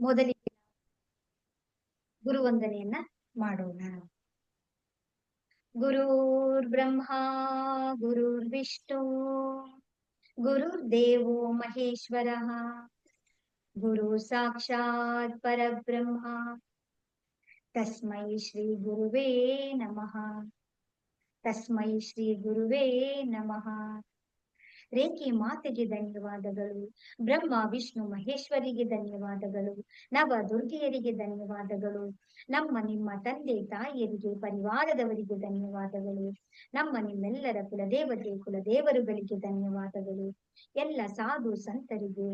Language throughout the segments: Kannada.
ಮೊದಲಿಗೆ ಗುರುವಂದನೆಯನ್ನ ಮಾಡೋಣ. ಗುರುರ್ ಬ್ರಹ್ಮ ಗುರುರ್ ವಿಷ್ಣು ಗುರುರ್ ದೇವೋ ಮಹೇಶ್ವರಃ ಗುರು ಸಾಕ್ಷಾತ್ ಪರಬ್ರಹ್ಮ ತಸ್ಮೈ ಶ್ರೀ ಗುರುವೇ ನಮಃ. ತಸ್ಮೈ ಶ್ರೀ ಗುರುವೇ ನಮಃ. ರೇಖಿ ಮಾತೆಗೆ ಧನ್ಯವಾದಗಳು, ಬ್ರಹ್ಮ ವಿಷ್ಣು ಮಹೇಶ್ವರಿಗೆ ಧನ್ಯವಾದಗಳು, ನವ ದುರ್ಗೆಯರಿಗೆ ಧನ್ಯವಾದಗಳು, ನಮ್ಮ ನಿಮ್ಮ ತಂದೆ ತಾಯಿಯರಿಗೆ ಪರಿವಾರದವರಿಗೆ ಧನ್ಯವಾದಗಳು, ನಮ್ಮ ನಿಮ್ಮೆಲ್ಲರ ಕುಲದೇವರುಗಳಿಗೆ ಧನ್ಯವಾದಗಳು, ಎಲ್ಲ ಸಾಧು ಸಂತರಿಗೆ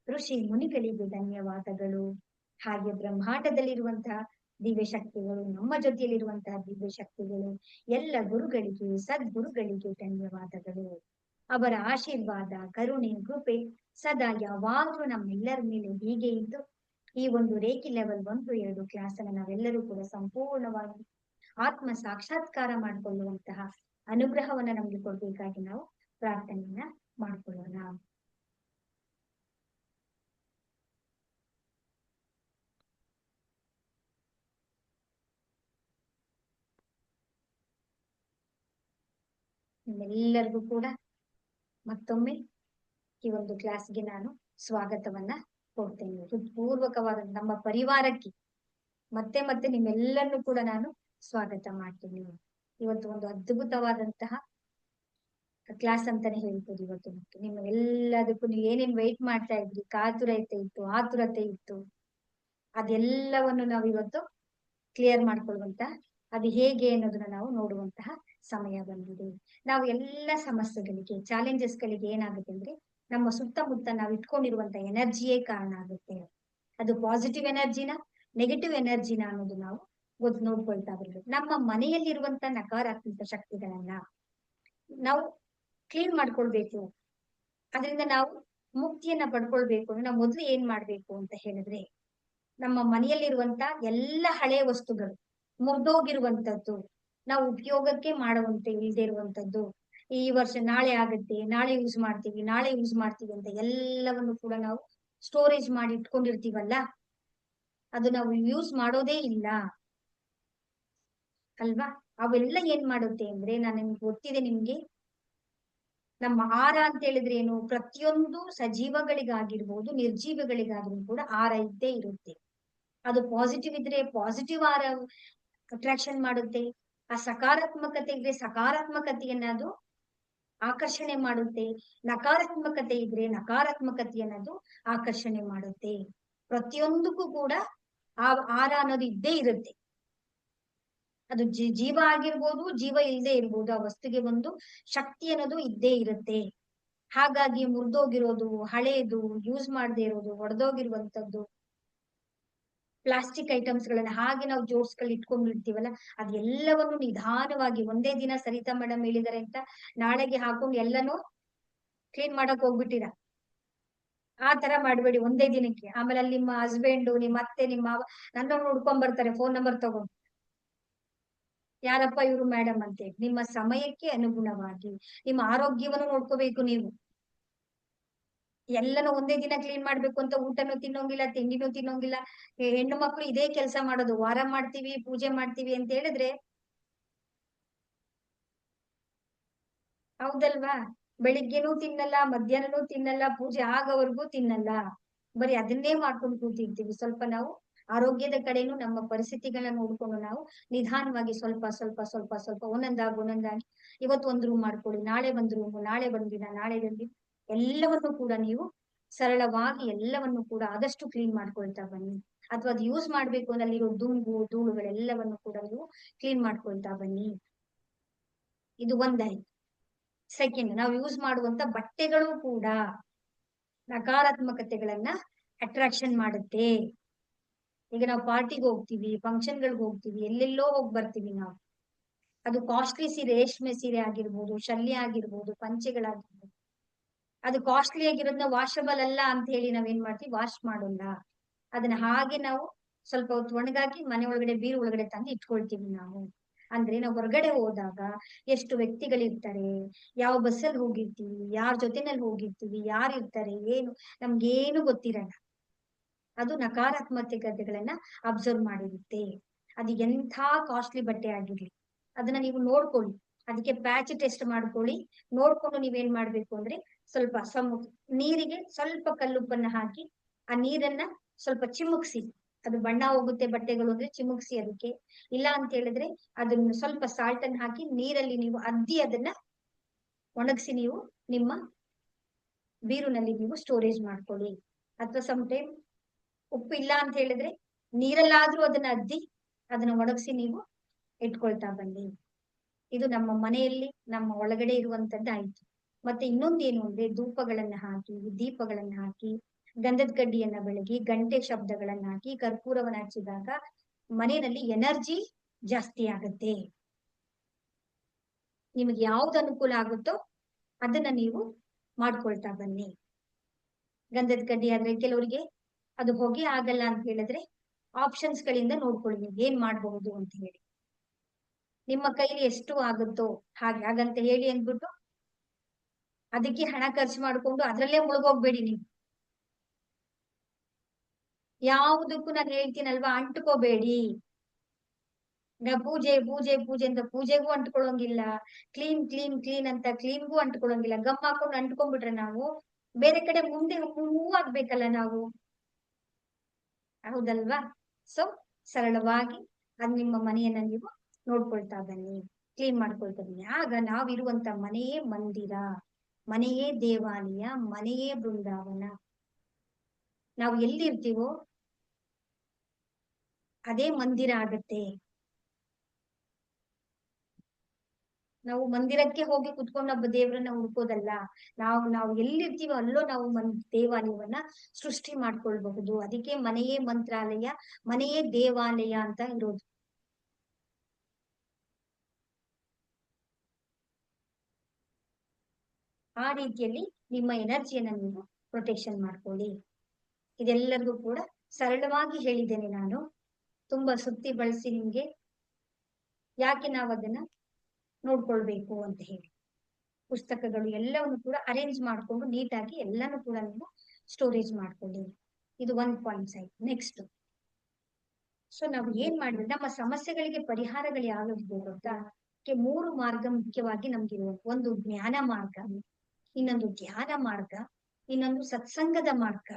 ಋಷಿ ಮುನಿಗಳಿಗೆ ಧನ್ಯವಾದಗಳು. ಹಾಗೆ ಬ್ರಹ್ಮಾಂಡದಲ್ಲಿರುವಂತಹ ದಿವ್ಯ ಶಕ್ತಿಗಳು, ನಮ್ಮ ಜೊತೆಯಲ್ಲಿರುವಂತಹ ದಿವ್ಯ ಶಕ್ತಿಗಳು, ಎಲ್ಲ ಗುರುಗಳಿಗೆ ಸದ್ಗುರುಗಳಿಗೆ ಧನ್ಯವಾದಗಳು. ಅವರ ಆಶೀರ್ವಾದ ಕರುಣೆ ಕೃಪೆ ಸದಾ ಯಾವಾಗಲೂ ನಮ್ಮೆಲ್ಲರ ಮೇಲೆ ಹೀಗೆ ಇದ್ದು ಈ ಒಂದು ರೇಖಿ ಲೆವೆಲ್ 1-2 ಕ್ಲಾಸ್ ಅನ್ನ ನಾವೆಲ್ಲರೂ ಕೂಡ ಸಂಪೂರ್ಣವಾಗಿ ಆತ್ಮ ಸಾಕ್ಷಾತ್ಕಾರ ಮಾಡಿಕೊಳ್ಳುವಂತಹ ಅನುಗ್ರಹವನ್ನ ನಮ್ಗೆ ಕೊಡ್ಬೇಕಾಗಿ ನಾವು ಪ್ರಾರ್ಥನೆಯನ್ನ ಮಾಡ್ಕೊಳ್ಳೋಣ. ನಿಮ್ಮೆಲ್ಲರಿಗೂ ಕೂಡ ಮತ್ತೊಮ್ಮೆ ಈ ಒಂದು ಕ್ಲಾಸ್ಗೆ ನಾನು ಸ್ವಾಗತವನ್ನ ಕೊಡ್ತೇನೆ. ಹೃತ್ಪೂರ್ವಕವಾದ ನಮ್ಮ ಪರಿವಾರಕ್ಕೆ ಮತ್ತೆ ಮತ್ತೆ ನಿಮ್ಮೆಲ್ಲರನ್ನು ಕೂಡ ನಾನು ಸ್ವಾಗತ ಮಾಡ್ತೀನಿ. ಇವತ್ತು ಒಂದು ಅದ್ಭುತವಾದಂತಹ ಕ್ಲಾಸ್ ಅಂತಾನೆ ಹೇಳ್ಬೋದು. ಇವತ್ತು ನಿಮ್ಮ ಎಲ್ಲದಕ್ಕೂ ನೀವು ಏನೇನ್ ವೆಯ್ಟ್ ಮಾಡ್ತಾ ಇದ್ರಿ, ಕಾತುರತೆ ಇತ್ತು, ಆತುರತೆ ಇತ್ತು, ಅದೆಲ್ಲವನ್ನು ನಾವು ಇವತ್ತು ಕ್ಲಿಯರ್ ಮಾಡ್ಕೊಳ್ಳುವಂತ, ಅದು ಹೇಗೆ ಅನ್ನೋದನ್ನ ನಾವು ನೋಡುವಂತಹ ಸಮಯ ಬಂದಿದೆ. ನಾವು ಎಲ್ಲ ಸಮಸ್ಯೆಗಳಿಗೆ ಚಾಲೆಂಜಸ್ ಗಳಿಗೆ ಏನಾಗುತ್ತೆ ಅಂದ್ರೆ ನಮ್ಮ ಸುತ್ತಮುತ್ತ ನಾವು ಇಟ್ಕೊಂಡಿರುವಂತ ಎನರ್ಜಿಯೇ ಕಾರಣ ಆಗುತ್ತೆ. ಅದು ಪಾಸಿಟಿವ್ ಎನರ್ಜಿನ ನೆಗೆಟಿವ್ ಎನರ್ಜಿನ ಅನ್ನೋದು ನಾವು ನೋಡ್ಕೊಳ್ತಾ ಬರ್ಬೇಕು. ನಮ್ಮ ಮನೆಯಲ್ಲಿರುವಂತ ನಕಾರಾತ್ಮಕ ಶಕ್ತಿಗಳನ್ನ ನಾವು ಕ್ಲೀನ್ ಮಾಡ್ಕೊಳ್ಬೇಕು. ಅದರಿಂದ ನಾವು ಮುಕ್ತಿಯನ್ನ ಪಡ್ಕೊಳ್ಬೇಕು ಅಂದ್ರೆ ನಾವು ಮೊದ್ಲು ಏನ್ ಮಾಡ್ಬೇಕು ಅಂತ ಹೇಳಿದ್ರೆ, ನಮ್ಮ ಮನೆಯಲ್ಲಿರುವಂತ ಎಲ್ಲ ಹಳೆ ವಸ್ತುಗಳು ಮುರಿದೋಗಿರುವಂತದ್ದು, ನಾವು ಉಪಯೋಗಕ್ಕೆ ಮಾಡುವಂತೆ ಇಲ್ಲದೆ ಇರುವಂತದ್ದು, ಈ ವರ್ಷ ನಾಳೆ ಆಗುತ್ತೆ, ನಾಳೆ ಯೂಸ್ ಮಾಡ್ತೀವಿ ಅಂತ ಎಲ್ಲವನ್ನು ಕೂಡ ನಾವು ಸ್ಟೋರೇಜ್ ಮಾಡಿ ಇಟ್ಕೊಂಡಿರ್ತೀವಲ್ಲ, ಅದು ನಾವು ಯೂಸ್ ಮಾಡೋದೇ ಇಲ್ಲ ಅಲ್ವಾ. ಅವೆಲ್ಲ ಏನ್ ಮಾಡುತ್ತೆ ಅಂದ್ರೆ, ನಾನು ನಿಮ್ಗೆ ಗೊತ್ತಿದೆ, ನಿಮ್ಗೆ ನಮ್ಮ ಆಹಾರ ಅಂತ ಹೇಳಿದ್ರೆ ಏನು, ಪ್ರತಿಯೊಂದು ಸಜೀವಗಳಿಗಾಗಿರ್ಬೋದು ನಿರ್ಜೀವಗಳಿಗಾಗಿರ್ಬೋದು ಕೂಡ ಆಹಾರ ಇದ್ದೇ ಇರುತ್ತೆ. ಅದು ಪಾಸಿಟಿವ್ ಇದ್ರೆ ಪಾಸಿಟಿವ್ ಆಹಾರ ಅಟ್ರಾಕ್ಷನ್ ಮಾಡುತ್ತೆ, ಆ ಸಕಾರಾತ್ಮಕತೆ ಇದ್ರೆ ಸಕಾರಾತ್ಮಕತೆಯನ್ನ ಅದು ಆಕರ್ಷಣೆ ಮಾಡುತ್ತೆ, ನಕಾರಾತ್ಮಕತೆ ಇದ್ರೆ ನಕಾರಾತ್ಮಕತೆಯನ್ನದು ಆಕರ್ಷಣೆ ಮಾಡುತ್ತೆ. ಪ್ರತಿಯೊಂದಕ್ಕೂ ಕೂಡ ಆ ಆಹಾರ ಅನ್ನೋದು ಇದ್ದೇ ಇರುತ್ತೆ. ಅದು ಜೀವ ಆಗಿರ್ಬೋದು, ಜೀವ ಇಲ್ಲದೆ ಇರ್ಬೋದು, ಆ ವಸ್ತುಗೆ ಒಂದು ಶಕ್ತಿ ಅನ್ನೋದು ಇದ್ದೇ ಇರುತ್ತೆ. ಹಾಗಾಗಿ ಮುರಿದೋಗಿರೋದು, ಹಳೇದು, ಯೂಸ್ ಮಾಡದೇ ಇರೋದು, ಒಡೆದೋಗಿರುವಂತದ್ದು ಪ್ಲಾಸ್ಟಿಕ್ ಐಟಮ್ಸ್ ಗಳನ್ನ ಹಾಗೆ ನಾವು ಜೋಡ್ಸ್ಕೊಂಡು ಇಟ್ಕೊಂಡಿರ್ತೀವಲ್ಲ, ಅದೆಲ್ಲವನ್ನು ನಿಧಾನವಾಗಿ ಒಂದೇ ದಿನ ಸರಿತಾ ಮೇಡಮ್ ಹೇಳಿದಾರೆ ಅಂತ ನಾಳೆಗೆ ಹಾಕೊಂಡು ಎಲ್ಲನೂ ಕ್ಲೀನ್ ಮಾಡಕ್ ಹೋಗ್ಬಿಟ್ಟಿರ. ಆ ತರ ಮಾಡ್ಬೇಡಿ ಒಂದೇ ದಿನಕ್ಕೆ. ಆಮೇಲೆ ಅಲ್ಲಿ ನಿಮ್ಮ ಹಸ್ಬೆಂಡ್, ನಿಮ್ಮ ಅತ್ತೆ, ನಿಮ್ಮ ಮಾವ ನನ್ನ ಹುಡ್ಕೊಂಡ್ ಬರ್ತಾರೆ ಫೋನ್ ನಂಬರ್ ತಗೊಂಡು, ಯಾರಪ್ಪ ಇವ್ರು ಮೇಡಮ್ ಅಂತ. ನಿಮ್ಮ ಸಮಯಕ್ಕೆ ಅನುಗುಣವಾಗಿ ನಿಮ್ಮ ಆರೋಗ್ಯವನ್ನು ನೋಡ್ಕೋಬೇಕು ನೀವು. ಎಲ್ಲನೂ ಒಂದೇ ದಿನ ಕ್ಲೀನ್ ಮಾಡ್ಬೇಕು ಅಂತ ಊಟನೂ ತಿನ್ನೋಂಗಿಲ್ಲ, ತಿಂಡಿನೂ ತಿನ್ನೋಂಗಿಲ್ಲ. ಹೆಣ್ಣು ಮಕ್ಕಳು ಇದೇ ಕೆಲಸ ಮಾಡೋದು, ವಾರ ಮಾಡ್ತೀವಿ, ಪೂಜೆ ಮಾಡ್ತೀವಿ ಅಂತ ಹೇಳಿದ್ರೆ ಹೌದಲ್ವಾ. ಬೆಳಿಗ್ಗೆನೂ ತಿನ್ನಲ್ಲ, ಮಧ್ಯಾಹ್ನನೂ ತಿನ್ನಲ್ಲ, ಪೂಜೆ ಆಗೋವರೆಗೂ ತಿನ್ನಲ್ಲ, ಬರೀ ಅದನ್ನೇ ಮಾಡ್ಕೊಂಡು ಕೂತಿರ್ತೀವಿ. ಸ್ವಲ್ಪ ನಾವು ಆರೋಗ್ಯದ ಕಡೆನೂ ನಮ್ಮ ಪರಿಸ್ಥಿತಿಗಳನ್ನ ನೋಡ್ಕೊಂಡು ನಾವು ನಿಧಾನವಾಗಿ ಸ್ವಲ್ಪ ಸ್ವಲ್ಪ ಸ್ವಲ್ಪ ಸ್ವಲ್ಪ ಒಂದೊಂದಾಗಿ ಇವತ್ತು ಒಂದು ರೂಮ್ ಮಾಡ್ಕೊಳ್ಳಿ, ನಾಳೆ ಒಂದು ರೂಮ್, ನಾಳೆ ಬಂದಿನ, ನಾಳೆ ಬಂದಿ ಎಲ್ಲವನ್ನು ಕೂಡ ನೀವು ಸರಳವಾಗಿ ಎಲ್ಲವನ್ನು ಕೂಡ ಆದಷ್ಟು ಕ್ಲೀನ್ ಮಾಡ್ಕೊಳ್ತಾ ಬನ್ನಿ. ಅಥವಾ ಅದು ಯೂಸ್ ಮಾಡ್ಬೇಕು ಅಂದ್ರೆ ಅಲ್ಲಿರೋ ದುಂಬು ಧೂಳುಗಳೆಲ್ಲವನ್ನು ಕೂಡ ನೀವು ಕ್ಲೀನ್ ಮಾಡ್ಕೊಳ್ತಾ ಬನ್ನಿ. ಇದು ಒಂದಾಯ್ತು. ಸೆಕೆಂಡ್, ನಾವು ಯೂಸ್ ಮಾಡುವಂತ ಬಟ್ಟೆಗಳು ಕೂಡ ನಕಾರಾತ್ಮಕತೆಗಳನ್ನ ಅಟ್ರಾಕ್ಷನ್ ಮಾಡುತ್ತೆ. ಈಗ ನಾವು ಪಾರ್ಟಿಗೆ ಹೋಗ್ತೀವಿ, ಫಂಕ್ಷನ್ಗಳಿಗೆ ಹೋಗ್ತೀವಿ, ಎಲ್ಲೆಲ್ಲೋ ಹೋಗಿ ಬರ್ತೀವಿ ನಾವು. ಅದು ಕಾಸ್ಟ್ಲಿ ಸೀರೆ, ರೇಷ್ಮೆ ಸೀರೆ ಆಗಿರ್ಬೋದು, ಶಲ್ಯ ಆಗಿರ್ಬೋದು, ಪಂಚೆಗಳಾಗಿರ್ಬೋದು, ಅದು ಕಾಸ್ಟ್ಲಿ ಆಗಿರೋದನ್ನ ವಾಷಬಲ್ ಅಲ್ಲ ಅಂತ ಹೇಳಿ ನಾವೇನ್ ಮಾಡ್ತೀವಿ, ವಾಶ್ ಮಾಡೋಲ್ಲ. ಅದನ್ನ ಹಾಗೆ ನಾವು ಸ್ವಲ್ಪ ಹೊತ್ತು ಒಣಗಾಕಿ ಮನೆ ಒಳಗಡೆ ಬೀರು ಒಳಗಡೆ ತಂದು ಇಟ್ಕೊಳ್ತೀವಿ ನಾವು. ಅಂದ್ರೆ ನಾವು ಹೊರಗಡೆ ಹೋದಾಗ ಎಷ್ಟು ವ್ಯಕ್ತಿಗಳಿರ್ತಾರೆ, ಯಾವ ಬಸ್ಸಲ್ಲಿ ಹೋಗಿರ್ತೀವಿ, ಯಾರ ಜೊತೆನಲ್ಲಿ ಹೋಗಿರ್ತೀವಿ, ಯಾರು ಇರ್ತಾರೆ, ಏನು ನಮ್ಗೇನು ಗೊತ್ತಿರಲ್ಲ. ಅದು ನಕಾರಾತ್ಮಕತೆಗಳನ್ನ ಅಬ್ಸರ್ವ್ ಮಾಡಿರುತ್ತೆ. ಅದು ಎಂಥ ಕಾಸ್ಟ್ಲಿ ಬಟ್ಟೆ ಆಗಿರ್ಲಿ ಅದನ್ನ ನೀವು ನೋಡ್ಕೊಳ್ಳಿ, ಅದಕ್ಕೆ ಪ್ಯಾಚ್ ಟೆಸ್ಟ್ ಮಾಡ್ಕೊಳ್ಳಿ. ನೋಡ್ಕೊಂಡು ನೀವೇನ್ ಮಾಡ್ಬೇಕು ಅಂದ್ರೆ ಸ್ವಲ್ಪ ನೀರಿಗೆ ಸ್ವಲ್ಪ ಕಲ್ಲುಪ್ಪನ್ನ ಹಾಕಿ ಆ ನೀರನ್ನ ಸ್ವಲ್ಪ ಚಿಮುಕ್ಸಿ. ಅದು ಬಣ್ಣ ಹೋಗುತ್ತೆ ಬಟ್ಟೆಗಳು ಅಂದ್ರೆ ಚಿಮುಕ್ಸಿ ಅದಕ್ಕೆ. ಇಲ್ಲ ಅಂತ ಹೇಳಿದ್ರೆ ಅದನ್ನ ಸ್ವಲ್ಪ ಸಾಲ್ಟ್ ಅನ್ನ ಹಾಕಿ ನೀರಲ್ಲಿ ನೀವು ಅದ್ದಿ ಅದನ್ನ ಒಣಗಿಸಿ ನೀವು ನಿಮ್ಮ ಬೀರುನಲ್ಲಿ ನೀವು ಸ್ಟೋರೇಜ್ ಮಾಡ್ಕೊಳ್ಳಿ. ಅಥವಾ ಸಮ್ ಟೈಮ್ ಉಪ್ಪು ಇಲ್ಲ ಅಂತ ಹೇಳಿದ್ರೆ ನೀರಲ್ಲಾದ್ರೂ ಅದನ್ನ ಅದ್ದಿ ಅದನ್ನ ಒಣಗಿಸಿ ನೀವು ಇಟ್ಕೊಳ್ತಾ ಬನ್ನಿ. ಇದು ನಮ್ಮ ಮನೆಯಲ್ಲಿ ನಮ್ಮ ಒಳಗಡೆ ಇರುವಂತದ್ದಾಯ್ತು. ಮತ್ತೆ ಇನ್ನೊಂದೇನು ಅಂದ್ರೆ ಧೂಪಗಳನ್ನ ಹಾಕಿ, ದೀಪಗಳನ್ನ ಹಾಕಿ, ಗಂಧದ ಕಡ್ಡಿಯನ್ನ ಬೆಳಗಿ, ಗಂಟೆ ಶಬ್ದಗಳನ್ನ ಹಾಕಿ, ಕರ್ಪೂರವನ್ನ ಹಚ್ಚಿದಾಗ ಮನೆಯಲ್ಲಿ ಎನರ್ಜಿ ಜಾಸ್ತಿ ಆಗುತ್ತೆ. ನಿಮಗೆ ಯಾವ್ದು ಅನುಕೂಲ ಆಗುತ್ತೋ ಅದನ್ನ ನೀವು ಮಾಡ್ಕೊಳ್ತಾ ಬನ್ನಿ. ಗಂಧದ ಕಡ್ಡಿ ಆದ್ರೆ ಕೆಲವರಿಗೆ ಅದು ಹೊಗೆ ಆಗಲ್ಲ ಅಂತ ಹೇಳಿದ್ರೆ ಆಪ್ಷನ್ಸ್ ಗಳಿಂದ ನೋಡ್ಕೊಳ್ಳಿ ನೀವು ಏನ್ ಮಾಡಬಹುದು ಅಂತ ಹೇಳಿ. ನಿಮ್ಮ ಕೈಲಿ ಎಷ್ಟು ಆಗುತ್ತೋ ಹಾಗೆ ಹಾಗಂತ ಹೇಳಿ ಅಂದ್ಬಿಟ್ಟು ಅದಕ್ಕೆ ಹಣ ಖರ್ಚು ಮಾಡ್ಕೊಂಡು ಅದ್ರಲ್ಲೇ ಮುಳುಗೋಗ್ಬೇಡಿ ನೀವು. ಯಾವುದಕ್ಕೂ ನಾನು ಹೇಳ್ತೀನಲ್ವಾ, ಅಂಟ್ಕೋಬೇಡಿ. ಪೂಜೆ ಪೂಜೆ ಪೂಜೆ ಅಂತ ಪೂಜೆಗೂ ಅಂಟ್ಕೊಳ್ಳೋಂಗಿಲ್ಲ, ಕ್ಲೀನ್ ಕ್ಲೀನ್ ಕ್ಲೀನ್ ಅಂತ ಕ್ಲೀನ್ಗೂ ಅಂಟ್ಕೊಳ್ಳೋಂಗಿಲ್ಲ. ಗಮ್ ಹಾಕೊಂಡು ಅಂಟ್ಕೊಂಡ್ಬಿಟ್ರೆ ನಾವು ಬೇರೆ ಕಡೆ ಮುಂದೆ ಮೂವ್ ಆಗ್ಬೇಕಲ್ಲ ನಾವು, ಹೌದಲ್ವಾ? ಸೊ ಸರಳವಾಗಿ ಅದ್ ನಿಮ್ಮ ಮನೆಯನ್ನ ನೀವು ನೋಡ್ಕೊಳ್ತಾ ಬನ್ನಿ, ಕ್ಲೀನ್ ಮಾಡ್ಕೊಳ್ತಾ ಬನ್ನಿ. ಆಗ ನಾವಿರುವಂತ ಮನೆಯೇ ಮಂದಿರ, ಮನೆಯೇ ದೇವಾಲಯ, ಮನೆಯೇ ಬೃಂದಾವನ. ನಾವು ಎಲ್ಲಿರ್ತೀವೋ ಅದೇ ಮಂದಿರ ಆಗತ್ತೆ. ನಾವು ಮಂದಿರಕ್ಕೆ ಹೋಗಿ ಕುತ್ಕೊಂಡು ದೇವರನ್ನ ಹುಡ್ಕೋದಲ್ಲ. ನಾವು ಎಲ್ಲಿರ್ತೀವೋ ಅಲ್ಲೋ ನಾವು ದೇವಾಲಯವನ್ನ ಸೃಷ್ಟಿ ಮಾಡ್ಕೊಳ್ಬಹುದು. ಅದಕ್ಕೆ ಮನೆಯೇ ಮಂತ್ರಾಲಯ, ಮನೆಯೇ ದೇವಾಲಯ ಅಂತ ಇರೋದು. ಆ ರೀತಿಯಲ್ಲಿ ನಿಮ್ಮ ಎನರ್ಜಿಯನ್ನ ನೀವು ಪ್ರೊಟೆಕ್ಷನ್ ಮಾಡ್ಕೊಳ್ಳಿ. ಇದೆಲ್ಲರಿಗೂ ಕೂಡ ಸರಳವಾಗಿ ಹೇಳಿದ್ದೇನೆ ನಾನು, ತುಂಬಾ ಸುತ್ತಿ ಬಳಸಿ ನಿಮ್ಗೆ ಯಾಕೆ ನಾವು ಅದನ್ನ ನೋಡ್ಕೊಳ್ಬೇಕು ಅಂತ ಹೇಳಿ. ಪುಸ್ತಕಗಳು ಎಲ್ಲವನ್ನು ಕೂಡ ಅರೇಂಜ್ ಮಾಡ್ಕೊಂಡು ನೀಟಾಗಿ ಎಲ್ಲಾನು ಕೂಡ ನೀವು ಸ್ಟೋರೇಜ್ ಮಾಡ್ಕೊಳ್ಳಿ. ಇದು 1 ಪಾಯಿಂಟ್ಸ್ ಆಯ್ತು. ನೆಕ್ಸ್ಟ್, ಸೊ ನಾವು ಏನ್ ಮಾಡಿದ್ರೆ ನಮ್ಮ ಸಮಸ್ಯೆಗಳಿಗೆ ಪರಿಹಾರಗಳು ಯಾವ್ಯಾವಿದೆ ಗೊತ್ತಾ? 3 ಮಾರ್ಗ ಮುಖ್ಯವಾಗಿ ನಮ್ಗಿರುವ. ಒಂದು ಜ್ಞಾನ ಮಾರ್ಗ, ಇನ್ನೊಂದು ಧ್ಯಾನ ಮಾರ್ಗ, ಇನ್ನೊಂದು ಸತ್ಸಂಗದ ಮಾರ್ಗ.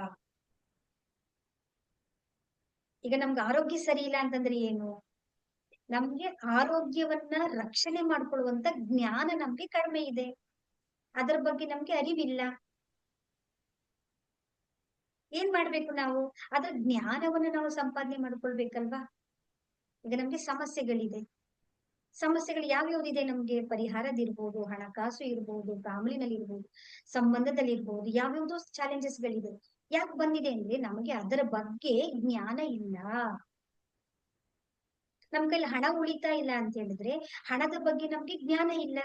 ಈಗ ನಮ್ಗೆ ಆರೋಗ್ಯ ಸರಿ ಇಲ್ಲ ಅಂತಂದ್ರೆ ಏನು? ನಮ್ಗೆ ಆರೋಗ್ಯವನ್ನ ರಕ್ಷಣೆ ಮಾಡ್ಕೊಳ್ಳುವಂತ ಜ್ಞಾನ ನಮ್ಗೆ ಕಡಿಮೆ ಇದೆ, ಅದರ ಬಗ್ಗೆ ನಮ್ಗೆ ಅರಿವಿಲ್ಲ. ಏನ್ ಮಾಡ್ಬೇಕು ನಾವು? ಅದ್ರ ಜ್ಞಾನವನ್ನ ನಾವು ಸಂಪಾದನೆ ಮಾಡ್ಕೊಳ್ಬೇಕಲ್ವಾ? ಈಗ ನಮ್ಗೆ ಸಮಸ್ಯೆಗಳಿದೆ, ಸಮಸ್ಯೆಗಳು ಯಾವ್ಯಾವ್ದಿದೆ ನಮ್ಗೆ? ಪರಿಹಾರದಿರ್ಬೋದು, ಹಣಕಾಸು ಇರ್ಬೋದು, ಫ್ಯಾಮಿಲಿನಲ್ಲಿ ಇರ್ಬೋದು, ಸಂಬಂಧದಲ್ಲಿ ಇರ್ಬೋದು, ಯಾವ್ಯಾವ್ದೋ ಚಾಲೆಂಜಸ್ ಗಳಿದೆ. ಯಾಕೆ ಬಂದಿದೆ ಅಂದ್ರೆ ನಮಗೆ ಅದರ ಬಗ್ಗೆ ಜ್ಞಾನ ಇಲ್ಲ. ನಮ್ ಕೈಲಿ ಹಣ ಉಳಿತಾ ಇಲ್ಲ ಅಂತ ಹೇಳಿದ್ರೆ ಹಣದ ಬಗ್ಗೆ ನಮ್ಗೆ ಜ್ಞಾನ ಇಲ್ಲ.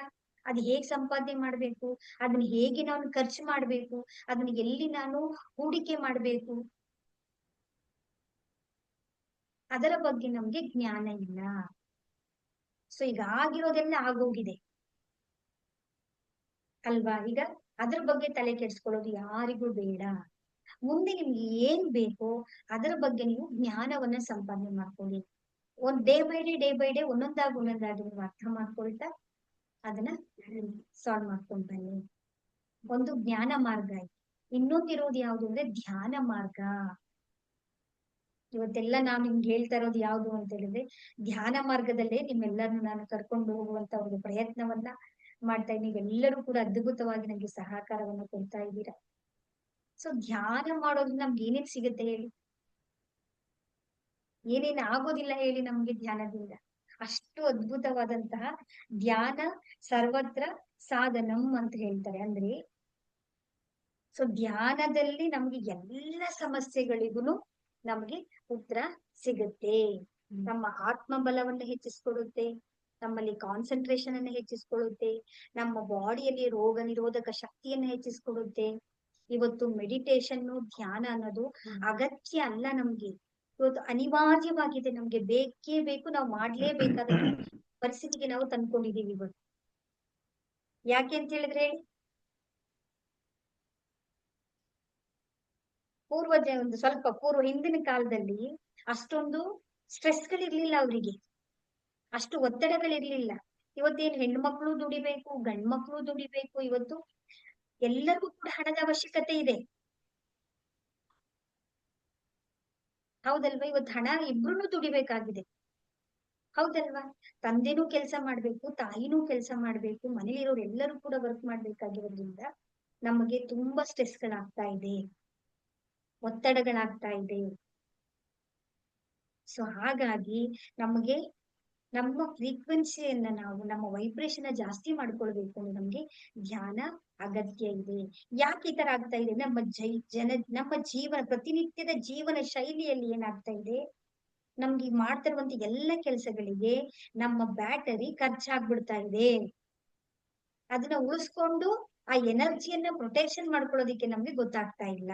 ಅದು ಹೇಗ್ ಸಂಪಾದನೆ ಮಾಡ್ಬೇಕು, ಅದನ್ನ ಹೇಗೆ ನಾನು ಖರ್ಚು ಮಾಡ್ಬೇಕು, ಅದನ್ನ ಎಲ್ಲಿ ನಾನು ಹೂಡಿಕೆ ಮಾಡ್ಬೇಕು, ಅದರ ಬಗ್ಗೆ ನಮ್ಗೆ ಜ್ಞಾನ ಇಲ್ಲ. ಸೊ ಈಗ ಆಗಿರೋದೆಲ್ಲ ಆಗೋಗಿದೆ ಅಲ್ವಾ? ಈಗ ಅದ್ರ ಬಗ್ಗೆ ತಲೆ ಕೆಡ್ಸ್ಕೊಳ್ಳೋದು ಯಾರಿಗೂ ಬೇಡ. ಮುಂದೆ ನಿಮ್ಗೆ ಏನ್ ಬೇಕೋ ಅದರ ಬಗ್ಗೆ ನೀವು ಜ್ಞಾನವನ್ನ ಸಂಪಾದನೆ ಮಾಡ್ಕೊಳ್ಳಿ. ಡೇ ಬೈ ಡೇ ಒಂದೊಂದಾಗಿ ನೀವು ಅರ್ಥ ಮಾಡ್ಕೊಳ್ತಾ ಅದನ್ನ ಸಾಲ್ವ್ ಮಾಡ್ಕೊಂಡ್ ಬನ್ನಿ. ಒಂದು ಜ್ಞಾನ ಮಾರ್ಗ ಆಯ್ತು. ಇನ್ನೊಂದಿರೋದು ಯಾವ್ದು ಅಂದ್ರೆ ಧ್ಯಾನ ಮಾರ್ಗ. ಇವತ್ತೆಲ್ಲ ನಾನು ನಿಮ್ಗೆ ಹೇಳ್ತಾ ಇರೋದು ಯಾವ್ದು ಅಂತ ಹೇಳಿದ್ರೆ ಧ್ಯಾನ ಮಾರ್ಗದಲ್ಲೇ ನಿಮ್ಮೆಲ್ಲರನ್ನು ನಾನು ಕರ್ಕೊಂಡು ಹೋಗುವಂತ ಒಂದು ಪ್ರಯತ್ನವನ್ನ ಮಾಡ್ತಾ ಇದ್ದೀನಿ. ನೀವೆಲ್ಲರೂ ಕೂಡ ಅದ್ಭುತವಾಗಿ ನನಗೆ ಸಹಕಾರವನ್ನು ಕೊಡ್ತಾ ಇದ್ದೀರಾ. ಸೊ ಧ್ಯಾನ ಮಾಡೋದ್ರಿಂದ ನಮ್ಗೆ ಏನೇನ್ ಸಿಗುತ್ತೆ ಹೇಳಿ? ಏನೇನ್ ಆಗೋದಿಲ್ಲ ಹೇಳಿ ನಮ್ಗೆ ಧ್ಯಾನದಿಂದ? ಅಷ್ಟು ಅದ್ಭುತವಾದಂತಹ ಧ್ಯಾನ ಸರ್ವತ್ರ ಸಾಧನಂ ಅಂತ ಹೇಳ್ತಾರೆ. ಅಂದ್ರೆ ಸೊ ಧ್ಯಾನದಲ್ಲಿ ನಮ್ಗೆ ಎಲ್ಲ ಸಮಸ್ಯೆಗಳಿಗೂ ನಮ್ಗೆ ಉತ್ತರ ಸಿಗುತ್ತೆ. ನಮ್ಮ ಆತ್ಮ ಬಲವನ್ನು ಹೆಚ್ಚಿಸ್ಕೊಡುತ್ತೆ, ನಮ್ಮಲ್ಲಿ ಕಾನ್ಸಂಟ್ರೇಷನ್ ಅನ್ನು ಹೆಚ್ಚಿಸ್ಕೊಳ್ಳುತ್ತೆ, ನಮ್ಮ ಬಾಡಿಯಲ್ಲಿ ರೋಗ ನಿರೋಧಕ ಶಕ್ತಿಯನ್ನು ಹೆಚ್ಚಿಸ್ಕೊಡುತ್ತೆ. ಇವತ್ತು ಮೆಡಿಟೇಷನ್ ಧ್ಯಾನ ಅನ್ನೋದು ಅಗತ್ಯ ಅಲ್ಲ ನಮ್ಗೆ, ಇವತ್ತು ಅನಿವಾರ್ಯವಾಗಿದೆ. ನಮ್ಗೆ ಬೇಕೇ ಬೇಕು, ನಾವು ಮಾಡ್ಲೇಬೇಕಾದ ಪರಿಸ್ಥಿತಿಗೆ ನಾವು ತಂದ್ಕೊಂಡಿದೀವಿ ಇವತ್ತು. ಯಾಕೆ ಅಂತ ಹೇಳಿದ್ರೆ ಒಂದು ಸ್ವಲ್ಪ ಹಿಂದಿನ ಕಾಲದಲ್ಲಿ ಅಷ್ಟೊಂದು ಸ್ಟ್ರೆಸ್ಗಳಿರ್ಲಿಲ್ಲ ಅವರಿಗೆ, ಅಷ್ಟು ಒತ್ತಡಗಳಿರ್ಲಿಲ್ಲ. ಇವತ್ತೇನು ಹೆಣ್ಮಕ್ಳು ದುಡಿಬೇಕು, ಗಂಡ್ಮಕ್ಳು ದುಡಿಬೇಕು, ಇವತ್ತು ಎಲ್ಲರಿಗೂ ಕೂಡ ಹಣದ ಅವಶ್ಯಕತೆ ಇದೆ, ಹೌದಲ್ವಾ? ಇವತ್ತು ಹಣ ಇಬ್ರು ದುಡಿಬೇಕಾಗಿದೆ, ಹೌದಲ್ವಾ? ತಂದೆನೂ ಕೆಲಸ ಮಾಡ್ಬೇಕು, ತಾಯಿನೂ ಕೆಲಸ ಮಾಡ್ಬೇಕು, ಮನೇಲಿರೋರು ಎಲ್ಲರೂ ಕೂಡ ವರ್ಕ್ ಮಾಡ್ಬೇಕಾಗಿರೋದ್ರಿಂದ ನಮಗೆ ತುಂಬಾ ಸ್ಟ್ರೆಸ್ಗಳಾಗ್ತಾ ಇದೆ, ಒತ್ತಡಗಳಾಗ್ತಾ ಇದೆ. ಸೊ ಹಾಗಾಗಿ ನಮಗೆ ನಮ್ಮ ಫ್ರೀಕ್ವೆನ್ಸಿಯನ್ನ ನಮ್ಮ ವೈಬ್ರೇಷನ್ ಜಾಸ್ತಿ ಮಾಡ್ಕೊಳ್ಬೇಕು ಅಂದ್ರೆ ನಮ್ಗೆ ಧ್ಯಾನ ಅಗತ್ಯ ಇದೆ. ಯಾಕೆ ಈ ತರ ಆಗ್ತಾ ಇದೆ? ನಮ್ಮ ಪ್ರತಿನಿತ್ಯದ ಜೀವನ ಶೈಲಿಯಲ್ಲಿ ಏನಾಗ್ತಾ ಇದೆ, ನಮ್ಗೆ ಮಾಡ್ತಿರುವಂತ ಎಲ್ಲ ಕೆಲಸಗಳಿಗೆ ನಮ್ಮ ಬ್ಯಾಟರಿ ಖರ್ಚಾಗ್ಬಿಡ್ತಾ ಇದೆ. ಅದನ್ನ ಉಳಿಸ್ಕೊಂಡು ಆ ಎನರ್ಜಿಯನ್ನ ಪ್ರೊಟೆಕ್ಷನ್ ಮಾಡ್ಕೊಳ್ಳೋದಿಕ್ಕೆ ನಮ್ಗೆ ಗೊತ್ತಾಗ್ತಾ ಇಲ್ಲ.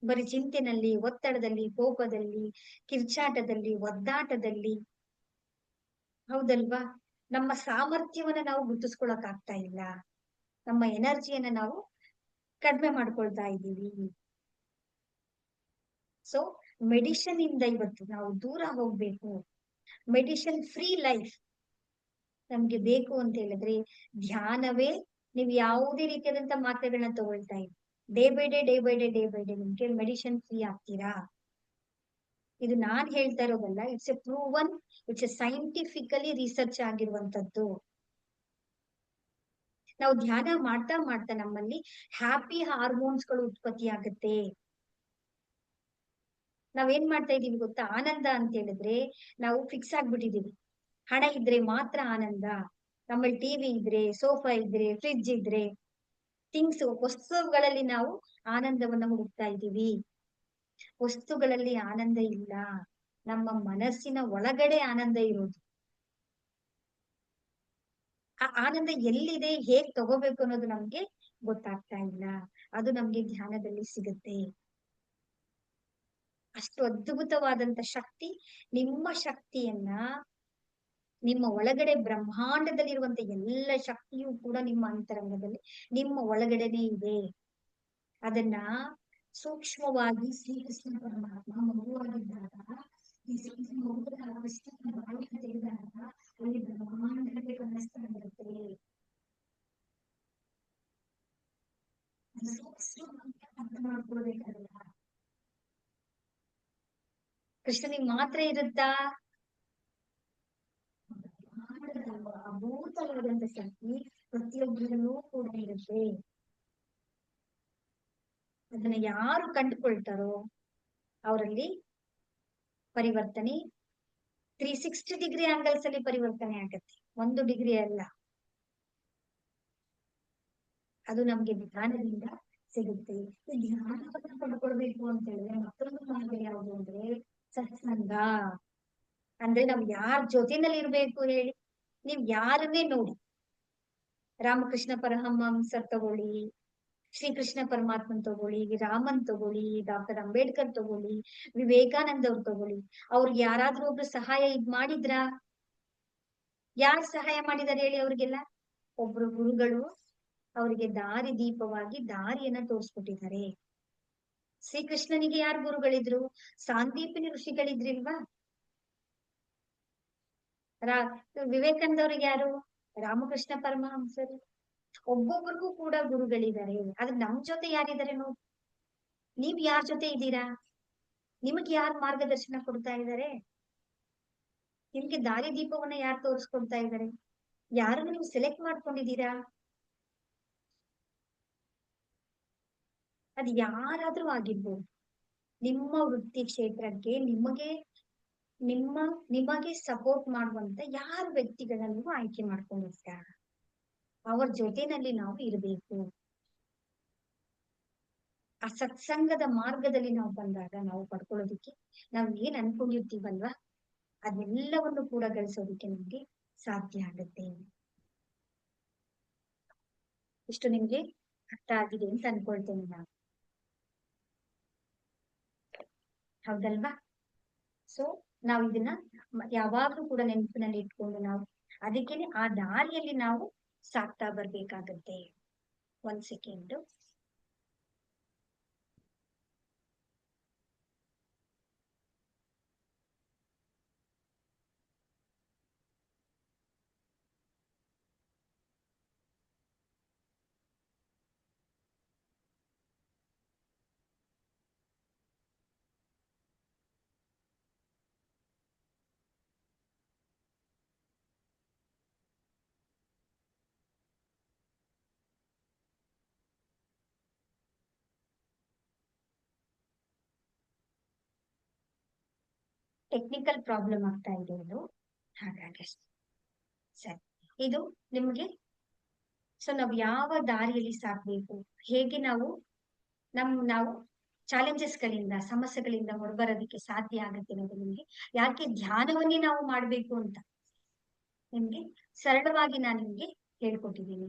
ಬರೀ ಚಿಂತೆನಲ್ಲಿ, ಒತ್ತಡದಲ್ಲಿ, ಕೋಪದಲ್ಲಿ, ಕಿರ್ಚಾಟದಲ್ಲಿ, ಒದ್ದಾಟದಲ್ಲಿ, ಹೌದಲ್ವಾ? ನಮ್ಮ ಸಾಮರ್ಥ್ಯವನ್ನ ನಾವು ಗುರುತಿಸ್ಕೊಳಕ್ ಆಗ್ತಾ ಇಲ್ಲ, ನಮ್ಮ ಎನರ್ಜಿಯನ್ನ ನಾವು ಕಡಿಮೆ ಮಾಡ್ಕೊಳ್ತಾ ಇದ್ದೀವಿ. ಸೊ ಮೆಡಿಷನ್ ಇಂದ ಇವತ್ತು ನಾವು ದೂರ ಹೋಗ್ಬೇಕು. ಮೆಡಿಷನ್ ಫ್ರೀ ಲೈಫ್ ನಮ್ಗೆ ಬೇಕು ಅಂತ ಹೇಳಿದ್ರೆ ಧ್ಯಾನವೇ. ನೀವು ಯಾವುದೇ ರೀತಿಯಾದಂತ ಮಾತ್ರೆಗಳನ್ನ ತಗೊಳ್ತಾ ಇದ್ದೀವಿ, ಡೇ ಬೈ ಡೇ ನಿಮ್ಗೆ ಮೆಡಿಷನ್ ಫ್ರೀ ಆಗ್ತೀರಾ? ಇದು ನಾನ್ ಹೇಳ್ತಾ ಇರೋದಲ್ಲ, it's a proven, it's a scientifically research ಆಗಿರುವಂತದ್ದು. ನಾವು ಧ್ಯಾನ ಮಾಡ್ತಾ ಮಾಡ್ತಾ ನಮ್ಮಲ್ಲಿ ಹ್ಯಾಪಿ ಹಾರ್ಮೋನ್ಸ್ ಗಳು ಉತ್ಪತ್ತಿ ಆಗುತ್ತೆ. ನಾವೇನ್ ಮಾಡ್ತಾ ಇದೀವಿ ಗೊತ್ತಾ? ಆನಂದ ಅಂತ ಹೇಳಿದ್ರೆ ನಾವು ಫಿಕ್ಸ್ ಆಗ್ಬಿಟ್ಟಿದೀವಿ, ಹಣ ಇದ್ರೆ ಮಾತ್ರ ಆನಂದ, ನಮ್ಮಲ್ಲಿ ಟಿವಿ ಇದ್ರೆ, ಸೋಫಾ ಇದ್ರೆ, ಫ್ರಿಡ್ಜ್ ಇದ್ರೆ, ವಸ್ತುಗಳಲ್ಲಿ ನಾವು ಆನಂದವನ್ನ ಹುಡುಕ್ತಾ ಇದ್ದೀವಿ. ವಸ್ತುಗಳಲ್ಲಿ ಆನಂದ ಇಲ್ಲ, ನಮ್ಮ ಮನಸ್ಸಿನ ಒಳಗಡೆ ಆನಂದ ಇರೋದು. ಆ ಆನಂದ ಎಲ್ಲಿದೆ, ಹೇಗ್ ತಗೋಬೇಕು ಅನ್ನೋದು ನಮ್ಗೆ ಗೊತ್ತಾಗ್ತಾ ಇಲ್ಲ. ಅದು ನಮ್ಗೆ ಧ್ಯಾನದಲ್ಲಿ ಸಿಗುತ್ತೆ. ಅಷ್ಟು ಅದ್ಭುತವಾದಂತ ಶಕ್ತಿ. ನಿಮ್ಮ ಶಕ್ತಿಯನ್ನ, ನಿಮ್ಮ ಒಳಗಡೆ ಬ್ರಹ್ಮಾಂಡದಲ್ಲಿರುವಂತ ಎಲ್ಲ ಶಕ್ತಿಯೂ ಕೂಡ ನಿಮ್ಮ ಅಂತರಂಗದಲ್ಲಿ, ನಿಮ್ಮ ಒಳಗಡೆನೆ ಇದೆ. ಅದನ್ನ ಸೂಕ್ಷ್ಮವಾಗಿ ಶ್ರೀಕೃಷ್ಣ ಪರಮಾತ್ಮ ಮಗುವಾಗಿದ್ದಾಗ, ಈ ಶ್ರೀಕೃಷ್ಣ ಮಗುವಾದಾಗ ತೆಗೆದಾಗ ಅಲ್ಲಿ ಬ್ರಹ್ಮಾಂಡಕ್ಕೆ ಕಾಣಿಸ್ತಾ ಇರುತ್ತೆ. ಅರ್ಥ ಮಾಡ್ಕೊಳ್ಬೇಕಲ್ಲ, ಕೃಷ್ಣನಿಗೆ ಮಾತ್ರ ಇರುತ್ತಾ? ಅಭೂತವಾದಂತ ಶಕ್ತಿ ಪ್ರತಿಯೊಬ್ಬರಲ್ಲೂ ಕೂಡ ಇರುತ್ತೆ. ಅದನ್ನ ಯಾರು ಕಂಡುಕೊಳ್ತಾರೋ ಅವರಲ್ಲಿ ಪರಿವರ್ತನೆ 360 ಡಿಗ್ರಿ ಆಂಗಲ್ಸ್ ಅಲ್ಲಿ ಪರಿವರ್ತನೆ ಆಗತ್ತೆ, 1 ಡಿಗ್ರಿ ಅಲ್ಲ. ಅದು ನಮ್ಗೆ ಧ್ಯಾನದಿಂದ ಸಿಗುತ್ತೆ. ಈ ಧ್ಯಾನವನ್ನು ಪಡ್ಕೊಳ್ಬೇಕು ಅಂತ ಹೇಳಿದ್ರೆ ಮತ್ತೊಂದು ಮಾರ್ಗ ಯಾವುದು ಅಂದ್ರೆ ಸತ್ಸಂಗ. ಅಂದ್ರೆ ನಾವ್ ಯಾರ ಜೊತೆನಲ್ಲಿ ಇರ್ಬೇಕು ಹೇಳಿ? ನೀವ್ ಯಾರನ್ನೇ ನೋಡಿ, ರಾಮಕೃಷ್ಣ ಪರಮಹಂಸರ್ ತಗೊಳ್ಳಿ, ಶ್ರೀಕೃಷ್ಣ ಪರಮಾತ್ಮನ್ ತಗೊಳ್ಳಿ, ರಾಮನ್ ತಗೊಳ್ಳಿ, ಡಾಕ್ಟರ್ ಅಂಬೇಡ್ಕರ್ ತಗೊಳ್ಳಿ, ವಿವೇಕಾನಂದ ಅವ್ರು ತಗೊಳ್ಳಿ, ಅವ್ರಿಗೆ ಯಾರಾದ್ರೂ ಒಬ್ರು ಸಹಾಯ ಮಾಡಿದ್ರಾ? ಯಾರು ಸಹಾಯ ಮಾಡಿದಾರೆ ಹೇಳಿ ಅವ್ರಿಗೆಲ್ಲ? ಒಬ್ರು ಗುರುಗಳು ಅವರಿಗೆ ದಾರಿ ದೀಪವಾಗಿ ದಾರಿಯನ್ನ ತೋರಿಸ್ಕೊಟ್ಟಿದ್ದಾರೆ. ಶ್ರೀಕೃಷ್ಣನಿಗೆ ಯಾರು ಗುರುಗಳಿದ್ರು? ಸಾಂದೀಪಿನಿ ಋಷಿಗಳಿದ್ರಿಲ್ವಾ? ವಿವೇಕಾನಂದ ಅವ್ರಿಗೆ ಯಾರು? ರಾಮಕೃಷ್ಣ ಪರಮಹಂಸರು. ಒಬ್ಬೊಬ್ಬರಿಗೂ ಕೂಡ ಗುರುಗಳಿದ್ದಾರೆ. ಆದ್ರೆ ನಮ್ ಜೊತೆ ಯಾರಿದ್ದಾರೆ ನೋಡಿ? ನೀವ್ ಯಾರ ಜೊತೆ ಇದ್ದೀರಾ? ನಿಮಗೆ ಯಾರು ಮಾರ್ಗದರ್ಶನ ಕೊಡ್ತಾ ಇದ್ದಾರೆ? ನಿಮ್ಗೆ ದಾರಿ ದೀಪವನ್ನ ಯಾರು ತೋರಿಸ್ಕೊಡ್ತಾ ಇದ್ದಾರೆ? ಯಾರನ್ನು ನೀವು ಸೆಲೆಕ್ಟ್ ಮಾಡ್ಕೊಂಡಿದ್ದೀರಾ? ಅದ್ ಯಾರಾದ್ರೂ ಆಗಿರ್ಬೋದು. ನಿಮ್ಮ ವೃತ್ತಿ ಕ್ಷೇತ್ರಕ್ಕೆ ನಿಮಗೆ ಸಪೋರ್ಟ್ ಮಾಡುವಂತ ಯಾರು ವ್ಯಕ್ತಿಗಳನ್ನು ಆಯ್ಕೆ ಮಾಡ್ಕೊಂಡಿರ್ತೀರ, ಅವ್ರ ಜೊತೆನಲ್ಲಿ ನಾವು ಇರಬೇಕು. ಆ ಸತ್ಸಂಗದ ಮಾರ್ಗದಲ್ಲಿ ನಾವು ಬಂದಾಗ ನಾವು ಪಡ್ಕೊಳ್ಳೋದಿಕ್ಕೆ ನಾವ್ ಏನ್ ಅನ್ಕೊಂಡಿರ್ತೀವಲ್ವಾ, ಅದೆಲ್ಲವನ್ನು ಕೂಡ ಗಳಿಸೋದಿಕ್ಕೆ ನಮ್ಗೆ ಸಾಧ್ಯ ಆಗುತ್ತೆ. ಇಷ್ಟು ನಿಮ್ಗೆ ಅರ್ಥ ಆಗಿದೆ ಅಂತ ಅನ್ಕೊಳ್ತೇನೆ ನಾನು, ಹೌದಲ್ವಾ? ಸೊ ನಾವು ಇದನ್ನ ಯಾವಾಗ್ಲೂ ಕೂಡ ನೆನಪಿನಲ್ಲಿ ಇಟ್ಕೊಂಡು ನಾವು ಅದಕ್ಕೇನೆ ಆ ದಾರಿಯಲ್ಲಿ ನಾವು ಸಾಕ್ತಾ ಬರ್ಬೇಕಾಗತ್ತೆ. 1 ಸೆಕೆಂಡ್. ಟೆಕ್ನಿಕಲ್ ಪ್ರಾಬ್ಲಮ್ ಆಗ್ತಾ ಇದೆ ಇದು, ಹಾಗಾಗಿ ಅಷ್ಟೇ. ಸರಿ, ಇದು ನಿಮ್ಗೆ ಸೊ ನಾವು ಯಾವ ದಾರಿಯಲ್ಲಿ ಸಾಕ್ಬೇಕು, ಹೇಗೆ ನಾವು ನಾವು ಚಾಲೆಂಜಸ್ ಗಳಿಂದ, ಸಮಸ್ಯೆಗಳಿಂದ ಹೊರಬರೋದಕ್ಕೆ ಸಾಧ್ಯ ಆಗುತ್ತೆ ಅನ್ನೋದು ನಿಮ್ಗೆ, ಯಾಕೆ ಧ್ಯಾನವನ್ನೇ ನಾವು ಮಾಡ್ಬೇಕು ಅಂತ ನಿಮ್ಗೆ ಸರಳವಾಗಿ ನಾನು ನಿಮ್ಗೆ ಹೇಳ್ಕೊಟ್ಟಿದ್ದೀನಿ.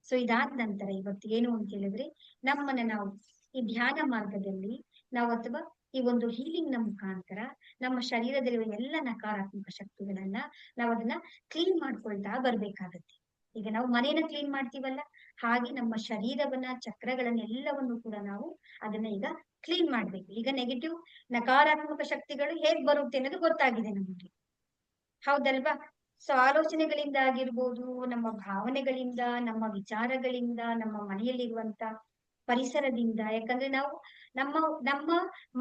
ಸೊ ಇದಾದ ನಂತರ ಇವತ್ತು ಏನು ಅಂತ ಹೇಳಿದ್ರೆ, ನಮ್ಮನ್ನ ನಾವು ಈ ಧ್ಯಾನ ಮಾರ್ಗದಲ್ಲಿ ನಾವು ಅಥವಾ ಈ ಒಂದು ಹೀಲಿಂಗ್ ನ ಮುಖಾಂತರ ನಮ್ಮ ಶರೀರದಲ್ಲಿರುವ ಎಲ್ಲ ನಕಾರಾತ್ಮಕ ಶಕ್ತಿಗಳನ್ನ ನಾವು ಅದನ್ನ ಕ್ಲೀನ್ ಮಾಡ್ಕೊಳ್ತಾ ಬರ್ಬೇಕಾಗತ್ತೆ. ಈಗ ನಾವು ಮನೇನ ಕ್ಲೀನ್ ಮಾಡ್ತೀವಲ್ಲ, ಹಾಗೆ ನಮ್ಮ ಶರೀರವನ್ನ, ಚಕ್ರಗಳನ್ನೆಲ್ಲವನ್ನು ಕೂಡ ನಾವು ಅದನ್ನ ಈಗ ಕ್ಲೀನ್ ಮಾಡ್ಬೇಕು. ಈಗ ನೆಗೆಟಿವ್, ನಕಾರಾತ್ಮಕ ಶಕ್ತಿಗಳು ಹೇಗ್ ಬರುತ್ತೆ ಅನ್ನೋದು ಗೊತ್ತಾಗಿದೆ ನಮಗೆ, ಹೌದಲ್ವಾ? ಸೊ ಆಲೋಚನೆಗಳಿಂದ ಆಗಿರ್ಬೋದು, ನಮ್ಮ ಭಾವನೆಗಳಿಂದ, ನಮ್ಮ ವಿಚಾರಗಳಿಂದ, ನಮ್ಮ ಮನೆಯಲ್ಲಿರುವಂತ ಪರಿಸರದಿಂದ, ಯಾಕಂದ್ರೆ ನಾವು ನಮ್ಮ ನಮ್ಮ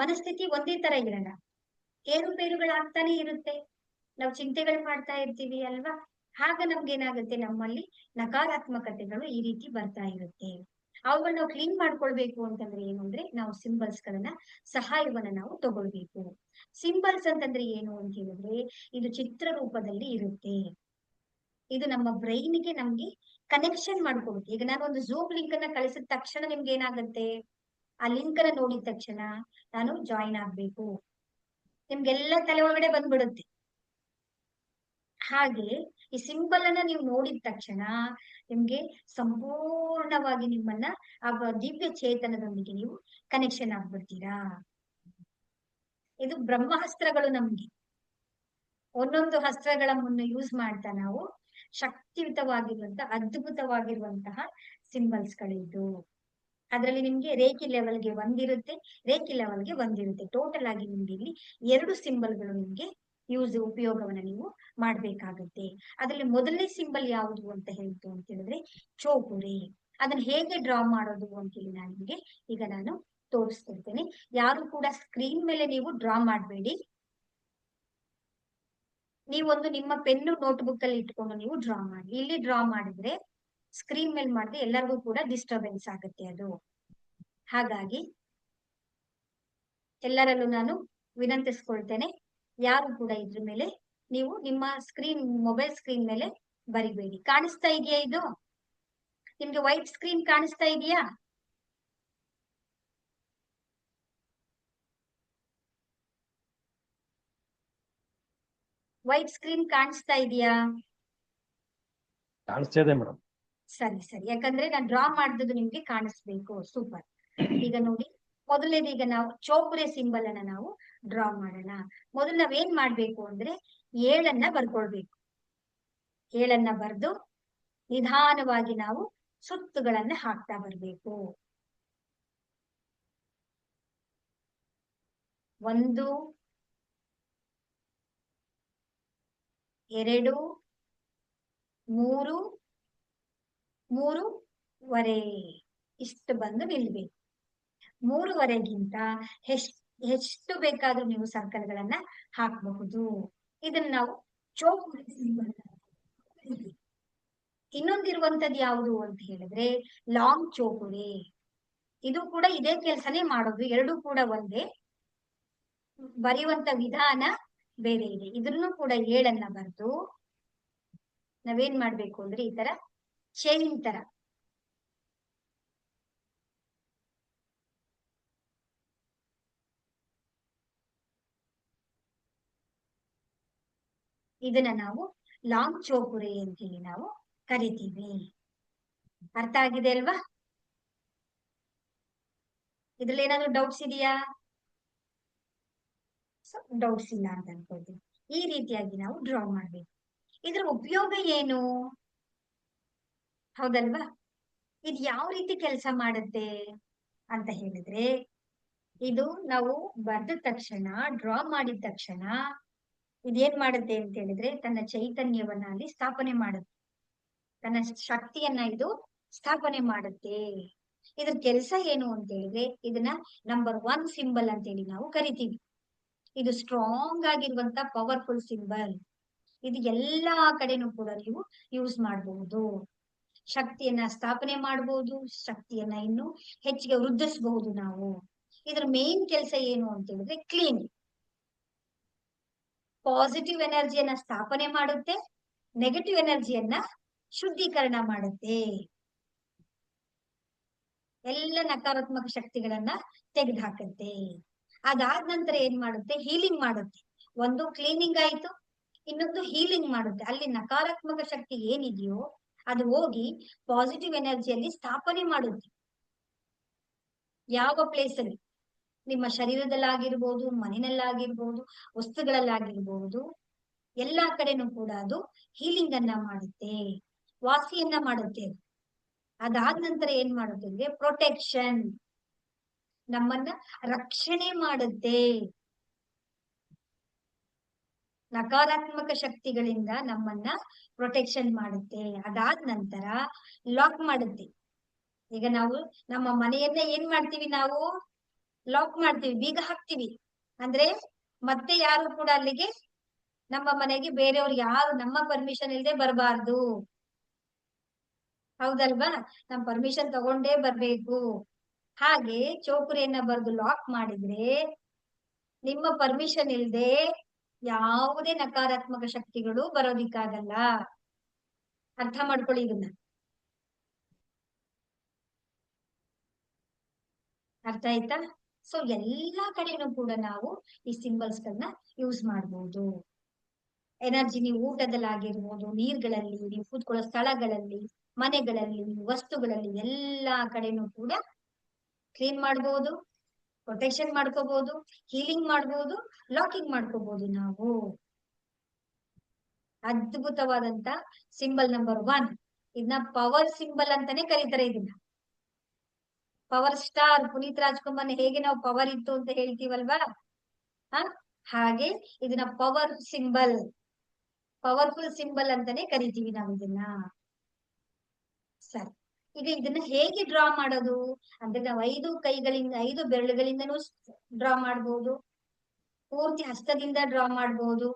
ಮನಸ್ಥಿತಿ ಒಂದೇ ತರ ಇರಲ್ಲ, ಏರುಪೇರುಗಳಾಗ್ತಾನೆ ಇರುತ್ತೆ. ನಾವು ಚಿಂತೆಗಳು ಮಾಡ್ತಾ ಇರ್ತೀವಿ ಅಲ್ವಾ, ಆಗ ನಮ್ಗೇನಾಗುತ್ತೆ, ನಮ್ಮಲ್ಲಿ ನಕಾರಾತ್ಮಕತೆಗಳು ಈ ರೀತಿ ಬರ್ತಾ ಇರುತ್ತೆ. ಅವುಗಳನ್ನ ನಾವು ಕ್ಲೀನ್ ಮಾಡ್ಕೊಳ್ಬೇಕು ಅಂತಂದ್ರೆ ಏನು ಅಂದ್ರೆ, ನಾವು ಸಿಂಬಲ್ಸ್ ಗಳನ್ನ ಸಹಾಯವನ್ನ ನಾವು ತಗೊಳ್ಬೇಕು. ಸಿಂಬಲ್ಸ್ ಅಂತಂದ್ರೆ ಏನು ಅಂತ ಹೇಳಿದ್ರೆ, ಇದು ಚಿತ್ರ ರೂಪದಲ್ಲಿ ಇರುತ್ತೆ. ಇದು ನಮ್ಮ ಬ್ರೈನ್ಗೆ ನಮ್ಗೆ ಕನೆಕ್ಷನ್ ಮಾಡ್ಕೊಡುತ್ತೆ. ಈಗ ನಾನು ಒಂದು ಝೂಮ್ ಲಿಂಕ್ ಅನ್ನ ಕಳಿಸಿದ ತಕ್ಷಣ ನಿಮ್ಗೆ ಏನಾಗುತ್ತೆ, ಆ ಲಿಂಕ್ ಅನ್ನ ನೋಡಿದ ತಕ್ಷಣ ನಾನು ಜಾಯಿನ್ ಆಗ್ಬೇಕು, ನಿಮ್ಗೆಲ್ಲ ತಲೆ ಒಳಗಡೆ ಬಂದ್ಬಿಡುತ್ತೆ. ಹಾಗೆ ಈ ಸಿಂಬಲ್ ಅನ್ನ ನೀವು ನೋಡಿದ ತಕ್ಷಣ ನಿಮ್ಗೆ ಸಂಪೂರ್ಣವಾಗಿ ನಿಮ್ಮನ್ನ ಆ ದಿವ್ಯ ಚೇತನದೊಂದಿಗೆ ನೀವು ಕನೆಕ್ಷನ್ ಆಗ್ಬಿಡ್ತೀರಾ. ಇದು ಬ್ರಹ್ಮಾಸ್ತ್ರಗಳು. ನಮ್ಗೆ ಒಂದೊಂದು ಅಸ್ತ್ರಗಳ ಮುನ್ನ ಯೂಸ್ ಮಾಡ್ತಾ ನಾವು ಶಕ್ತಿಯುತವಾಗಿರುವಂತಹ, ಅದ್ಭುತವಾಗಿರುವಂತಹ ಸಿಂಬಲ್ಸ್ ಗಳಿದ್ದು. ಅದರಲ್ಲಿ ನಿಮ್ಗೆ ರೇಖಿ ಲೆವೆಲ್ಗೆ ಒಂದಿರುತ್ತೆ, ರೇಖಿ ಲೆವೆಲ್ಗೆ ಒಂದಿರುತ್ತೆ. ಟೋಟಲ್ ಆಗಿ ನಿಮ್ಗೆ ಇಲ್ಲಿ 2 ಸಿಂಬಲ್ಗಳು ನಿಮ್ಗೆ ಉಪಯೋಗವನ್ನ ನೀವು ಮಾಡ್ಬೇಕಾಗುತ್ತೆ. ಅದರಲ್ಲಿ ಮೊದಲನೇ ಸಿಂಬಲ್ ಯಾವುದು ಅಂತ ಹೇಳ್ತು ಅಂತ ಹೇಳಿದ್ರೆ ಚೌಕುರಿ. ಅದನ್ನ ಹೇಗೆ ಡ್ರಾ ಮಾಡೋದು ಅಂತ ಹೇಳಿ ನಾನು ನಿಮ್ಗೆ ಈಗ ನಾನು ತೋರಿಸ್ತಿರ್ತೇನೆ. ಯಾರು ಕೂಡ ಸ್ಕ್ರೀನ್ ಮೇಲೆ ನೀವು ಡ್ರಾ ಮಾಡಬೇಡಿ. ನೀವೊಂದು ನಿಮ್ಮ ಪೆನ್ನು ನೋಟ್ಬುಕ್ ಅಲ್ಲಿ ಇಟ್ಕೊಂಡು ನೀವು ಡ್ರಾ ಮಾಡಿ. ಇಲ್ಲಿ ಡ್ರಾ ಮಾಡಿದ್ರೆ ಸ್ಕ್ರೀನ್ ಮೇಲೆ ಮಾಡಿದ್ರೆ ಎಲ್ಲರಿಗೂ ಕೂಡ ಡಿಸ್ಟರ್ಬೆನ್ಸ್ ಆಗುತ್ತೆ ಅದು. ಹಾಗಾಗಿ ಎಲ್ಲರಲ್ಲೂ ನಾನು ವಿನಂತಿಸ್ಕೊಳ್ತೇನೆ, ಯಾರು ಕೂಡ ಇದ್ರ ಮೇಲೆ ನೀವು ನಿಮ್ಮ ಸ್ಕ್ರೀನ್, ಮೊಬೈಲ್ ಸ್ಕ್ರೀನ್ ಮೇಲೆ ಬರಿಬೇಡಿ. ಕಾಣಿಸ್ತಾ ಇದೆಯಾ ಇದು ನಿಮ್ಗೆ? ವೈಟ್ ಸ್ಕ್ರೀನ್ ಕಾಣಿಸ್ತಾ ಇದೆಯಾ? ವೈಟ್ ಸ್ಕ್ರೀನ್ ಕಾಣಿಸ್ತಾ ಇದೆಯಾ? ಕಾಣಿಸ್ತಾ ಇದೆ ಮೇಡಮ್. ಸರಿ ಸರಿ, ಯಾಕಂದ್ರೆ ನಾನು ಡ್ರಾ ಮಾಡಿದ್ದು ನಿಮ್ಗೆ ಕಾಣಿಸ್ಬೇಕು. ಸೂಪರ್. ಈಗ ನೋಡಿ, ಮೊದಲನೇದು ಈಗ ನಾವು ಚೌಕುರೆ ಸಿಂಬಲ್ ಅನ್ನ ನಾವು ಡ್ರಾ ಮಾಡೋಣ. ಮೊದಲು ನಾವೇನ್ ಮಾಡ್ಬೇಕು ಅಂದ್ರೆ 7 ಬರ್ಕೊಳ್ಬೇಕು. 7 ಬರ್ದು ನಿಧಾನವಾಗಿ ನಾವು ಸುತ್ತುಗಳನ್ನ ಹಾಕ್ತಾ ಬರ್ಬೇಕು. 1 2 3 3.5 ಇಷ್ಟು ಬಂದು ನಿಲ್ಬೇಕು. 3.5ಗಿಂತ ಎಷ್ಟು ಬೇಕಾದ್ರೂ ನೀವು ಸರ್ಕಲ್ ಗಳನ್ನ ಹಾಕಬಹುದು. ಇದನ್ನ ನಾವು ಚೌಕುರಿ ಸಿಂಬಲ್. ಇನ್ನೊಂದಿರುವಂತದ್ದು ಯಾವುದು ಅಂತ ಹೇಳಿದ್ರೆ ಲಾಂಗ್ ಚೌಕುರಿ. ಇದು ಕೂಡ ಇದೇ ಕೆಲಸನೇ ಮಾಡೋದು, ಎರಡೂ ಕೂಡ ಒಂದೇ, ಬರೆಯುವಂತ ವಿಧಾನ ಬೇರೆ ಇದೆ. ಇದ್ರೂ ಕೂಡ 7 ಬರ್ದು ನಾವೇನ್ ಮಾಡ್ಬೇಕು ಅಂದ್ರೆ ಈ ತರ ಚೈನ್ ತರ ಇದನ್ನ ನಾವು ಲಾಂಗ್ ಚೌಕುರಿ ಅಂತ ಹೇಳಿ ನಾವು ಕರಿತೀವಿ. ಅರ್ಥ ಆಗಿದೆ ಅಲ್ವಾ? ಇದ್ರಲ್ಲಿ ಏನಾದ್ರು ಡೌಟ್ಸ್ ಇದೆಯಾ? ಡೌಟ್ಸ್ ಇಲ್ಲ ಅಂತ ಅನ್ಕೊಳ್ತೀನಿ. ಈ ರೀತಿಯಾಗಿ ನಾವು ಡ್ರಾ ಮಾಡ್ಬೇಕು. ಇದ್ರ ಉಪಯೋಗ ಏನು, ಹೌದಲ್ವಾ? ಇದು ಯಾವ ರೀತಿ ಕೆಲಸ ಮಾಡುತ್ತೆ ಅಂತ ಹೇಳಿದ್ರೆ, ಇದು ನಾವು ಬರ್ದ ತಕ್ಷಣ, ಡ್ರಾ ಮಾಡಿದ ತಕ್ಷಣ ಇದೇನ್ ಮಾಡುತ್ತೆ ಅಂತ ಹೇಳಿದ್ರೆ ತನ್ನ ಚೈತನ್ಯವನ್ನ ಅಲ್ಲಿ ಸ್ಥಾಪನೆ ಮಾಡುತ್ತೆ, ತನ್ನ ಶಕ್ತಿಯನ್ನ ಇದು ಸ್ಥಾಪನೆ ಮಾಡುತ್ತೆ. ಇದ್ರ ಕೆಲಸ ಏನು ಅಂತ ಹೇಳಿದ್ರೆ ಇದನ್ನ ನಂಬರ್ 1 ಸಿಂಬಲ್ ಅಂತ ಹೇಳಿ ನಾವು ಕರಿತೀವಿ. ಇದು ಸ್ಟ್ರಾಂಗ್ ಆಗಿರುವಂತ ಪವರ್ಫುಲ್ ಸಿಂಬಲ್. ಇದು ಎಲ್ಲಾ ಕಡೆನೂ ಕೂಡ ನೀವು ಯೂಸ್ ಮಾಡಬಹುದು. ಶಕ್ತಿಯನ್ನ ಸ್ಥಾಪನೆ ಮಾಡಬಹುದು, ಶಕ್ತಿಯನ್ನ ಇನ್ನು ಹೆಚ್ಚಿಗೆ ವೃದ್ಧಿಸಬಹುದು ನಾವು. ಇದ್ರ ಮೇನ್ ಕೆಲಸ ಏನು ಅಂತ ಹೇಳಿದ್ರೆ ಕ್ಲೀನ್. ಪಾಸಿಟಿವ್ ಎನರ್ಜಿಯನ್ನ ಸ್ಥಾಪನೆ ಮಾಡುತ್ತೆ, ನೆಗೆಟಿವ್ ಎನರ್ಜಿಯನ್ನ ಶುದ್ಧೀಕರಣ ಮಾಡುತ್ತೆ. ಎಲ್ಲ ನಕಾರಾತ್ಮಕ ಶಕ್ತಿಗಳನ್ನ ತೆಗೆದುಹಾಕುತ್ತೆ. ಅದಾದ ನಂತರ ಏನ್ ಮಾಡುತ್ತೆ, ಹೀಲಿಂಗ್ ಮಾಡುತ್ತೆ. ಒಂದು ಕ್ಲೀನಿಂಗ್ ಆಯ್ತು, ಇನ್ನೊಂದು ಹೀಲಿಂಗ್ ಮಾಡುತ್ತೆ. ಅಲ್ಲಿ ನಕಾರಾತ್ಮಕ ಶಕ್ತಿ ಏನಿದೆಯೋ ಅದು ಹೋಗಿ ಪಾಸಿಟಿವ್ ಎನರ್ಜಿಯಲ್ಲಿ ಸ್ಥಾಪನೆ ಮಾಡುತ್ತೆ. ಯಾವ ಪ್ಲೇಸ್ ಅಲ್ಲಿ, ನಿಮ್ಮ ಶರೀರದಲ್ಲಾಗಿರ್ಬೋದು, ಮನೆಯಲ್ಲಾಗಿರ್ಬೋದು, ವಸ್ತುಗಳಲ್ಲಾಗಿರ್ಬೋದು, ಎಲ್ಲಾ ಕಡೆನೂ ಕೂಡ ಅದು ಹೀಲಿಂಗ್ ಅನ್ನ ಮಾಡುತ್ತೆ, ವಾಸಿಯನ್ನ ಮಾಡುತ್ತೆ. ಅದಾದ ನಂತರ ಏನ್ ಮಾಡುತ್ತೆ ಅಂದ್ರೆ ಪ್ರೊಟೆಕ್ಷನ್, ನಮ್ಮನ್ನ ರಕ್ಷಣೆ ಮಾಡುತ್ತೆ. ನಕಾರಾತ್ಮಕ ಶಕ್ತಿಗಳಿಂದ ನಮ್ಮನ್ನ ಪ್ರೊಟೆಕ್ಷನ್ ಮಾಡುತ್ತೆ. ಅದಾದ ನಂತರ ಲಾಕ್ ಮಾಡುತ್ತೆ. ಈಗ ನಾವು ನಮ್ಮ ಮನೆಯನ್ನ ಏನ್ ಮಾಡ್ತೀವಿ, ನಾವು ಲಾಕ್ ಮಾಡ್ತೀವಿ, ಬೀಗ ಹಾಕ್ತಿವಿ. ಅಂದ್ರೆ ಮತ್ತೆ ಯಾರು ಕೂಡ ಅಲ್ಲಿಗೆ, ನಮ್ಮ ಮನೆಗೆ ಬೇರೆಯವ್ರು ಯಾರು ನಮ್ಮ ಪರ್ಮಿಷನ್ ಇಲ್ಲದೆ ಬರಬಾರ್ದು. ಹೌದಲ್ವಾ? ನಮ್ ಪರ್ಮಿಷನ್ ತಗೊಂಡೇ ಬರ್ಬೇಕು. ಹಾಗೆ ಚೌಕರಿಯನ್ನ ಬರೆದು ಲಾಕ್ ಮಾಡಿದ್ರೆ ನಿಮ್ಮ ಪರ್ಮಿಷನ್ ಇಲ್ಲದೆ ಯಾವುದೇ ನಕಾರಾತ್ಮಕ ಶಕ್ತಿಗಳು ಬರೋದಿಕ್ಕಾಗಲ್ಲ. ಅರ್ಥ ಮಾಡ್ಕೊಳ್ಳಿ ಇದನ್ನ. ಅರ್ಥ ಆಯ್ತಾ? ಸೊ ಎಲ್ಲಾ ಕಡೆನೂ ಕೂಡ ನಾವು ಈ ಸಿಂಬಲ್ಸ್ ಗಳನ್ನ ಯೂಸ್ ಮಾಡಬಹುದು. ಎನರ್ಜಿ ನೀವು ಊಟದಲ್ಲಾಗಿರ್ಬೋದು, ನೀರ್ಗಳಲ್ಲಿ, ನೀವು ಕೂತ್ಕೊಳ್ಳೋ ಸ್ಥಳಗಳಲ್ಲಿ, ಮನೆಗಳಲ್ಲಿ, ವಸ್ತುಗಳಲ್ಲಿ, ಎಲ್ಲಾ ಕಡೆನೂ ಕೂಡ ಕ್ಲೀನ್ ಮಾಡಬಹುದು, ಪ್ರೊಟೆಕ್ಷನ್ ಮಾಡ್ಕೋಬಹುದು, ಹೀಲಿಂಗ್ ಮಾಡಬಹುದು, ಲಾಕಿಂಗ್ ಮಾಡ್ಕೋಬಹುದು ನಾವು. ಅದ್ಭುತವಾದಂತ ಸಿಂಬಲ್ ನಂಬರ್ 1. ಇದನ್ನ ಪವರ್ ಸಿಂಬಲ್ ಅಂತಾನೆ ಕರೀತಾರೆ. ಇದನ್ನ ಪವರ್ ಸ್ಟಾರ್ ಪುನೀತ್ ರಾಜ್ಕುಮಾರ್ ಹೇಗೆ ನಾವು ಪವರ್ ಇತ್ತು ಅಂತ ಹೇಳ್ತೀವಲ್ವಾ, ಹಾಗೆ ಇದನ್ನ ಪವರ್ ಸಿಂಬಲ್, ಪವರ್ಫುಲ್ ಸಿಂಬಲ್ ಅಂತಾನೆ ಕರಿತೀವಿ ನಾವು ಇದನ್ನ. ಸರಿ, ಈಗ ಇದನ್ನ ಹೇಗೆ ಡ್ರಾ ಮಾಡೋದು ಅಂದ್ರೆ ನಾವು 5 ಕೈಗಳಿಂದ, 5 ಬೆರಳುಗಳಿಂದನೂ ಡ್ರಾ ಮಾಡಬಹುದು, ಪೂರ್ತಿ ಹಸ್ತದಿಂದ ಡ್ರಾ ಮಾಡಬಹುದು,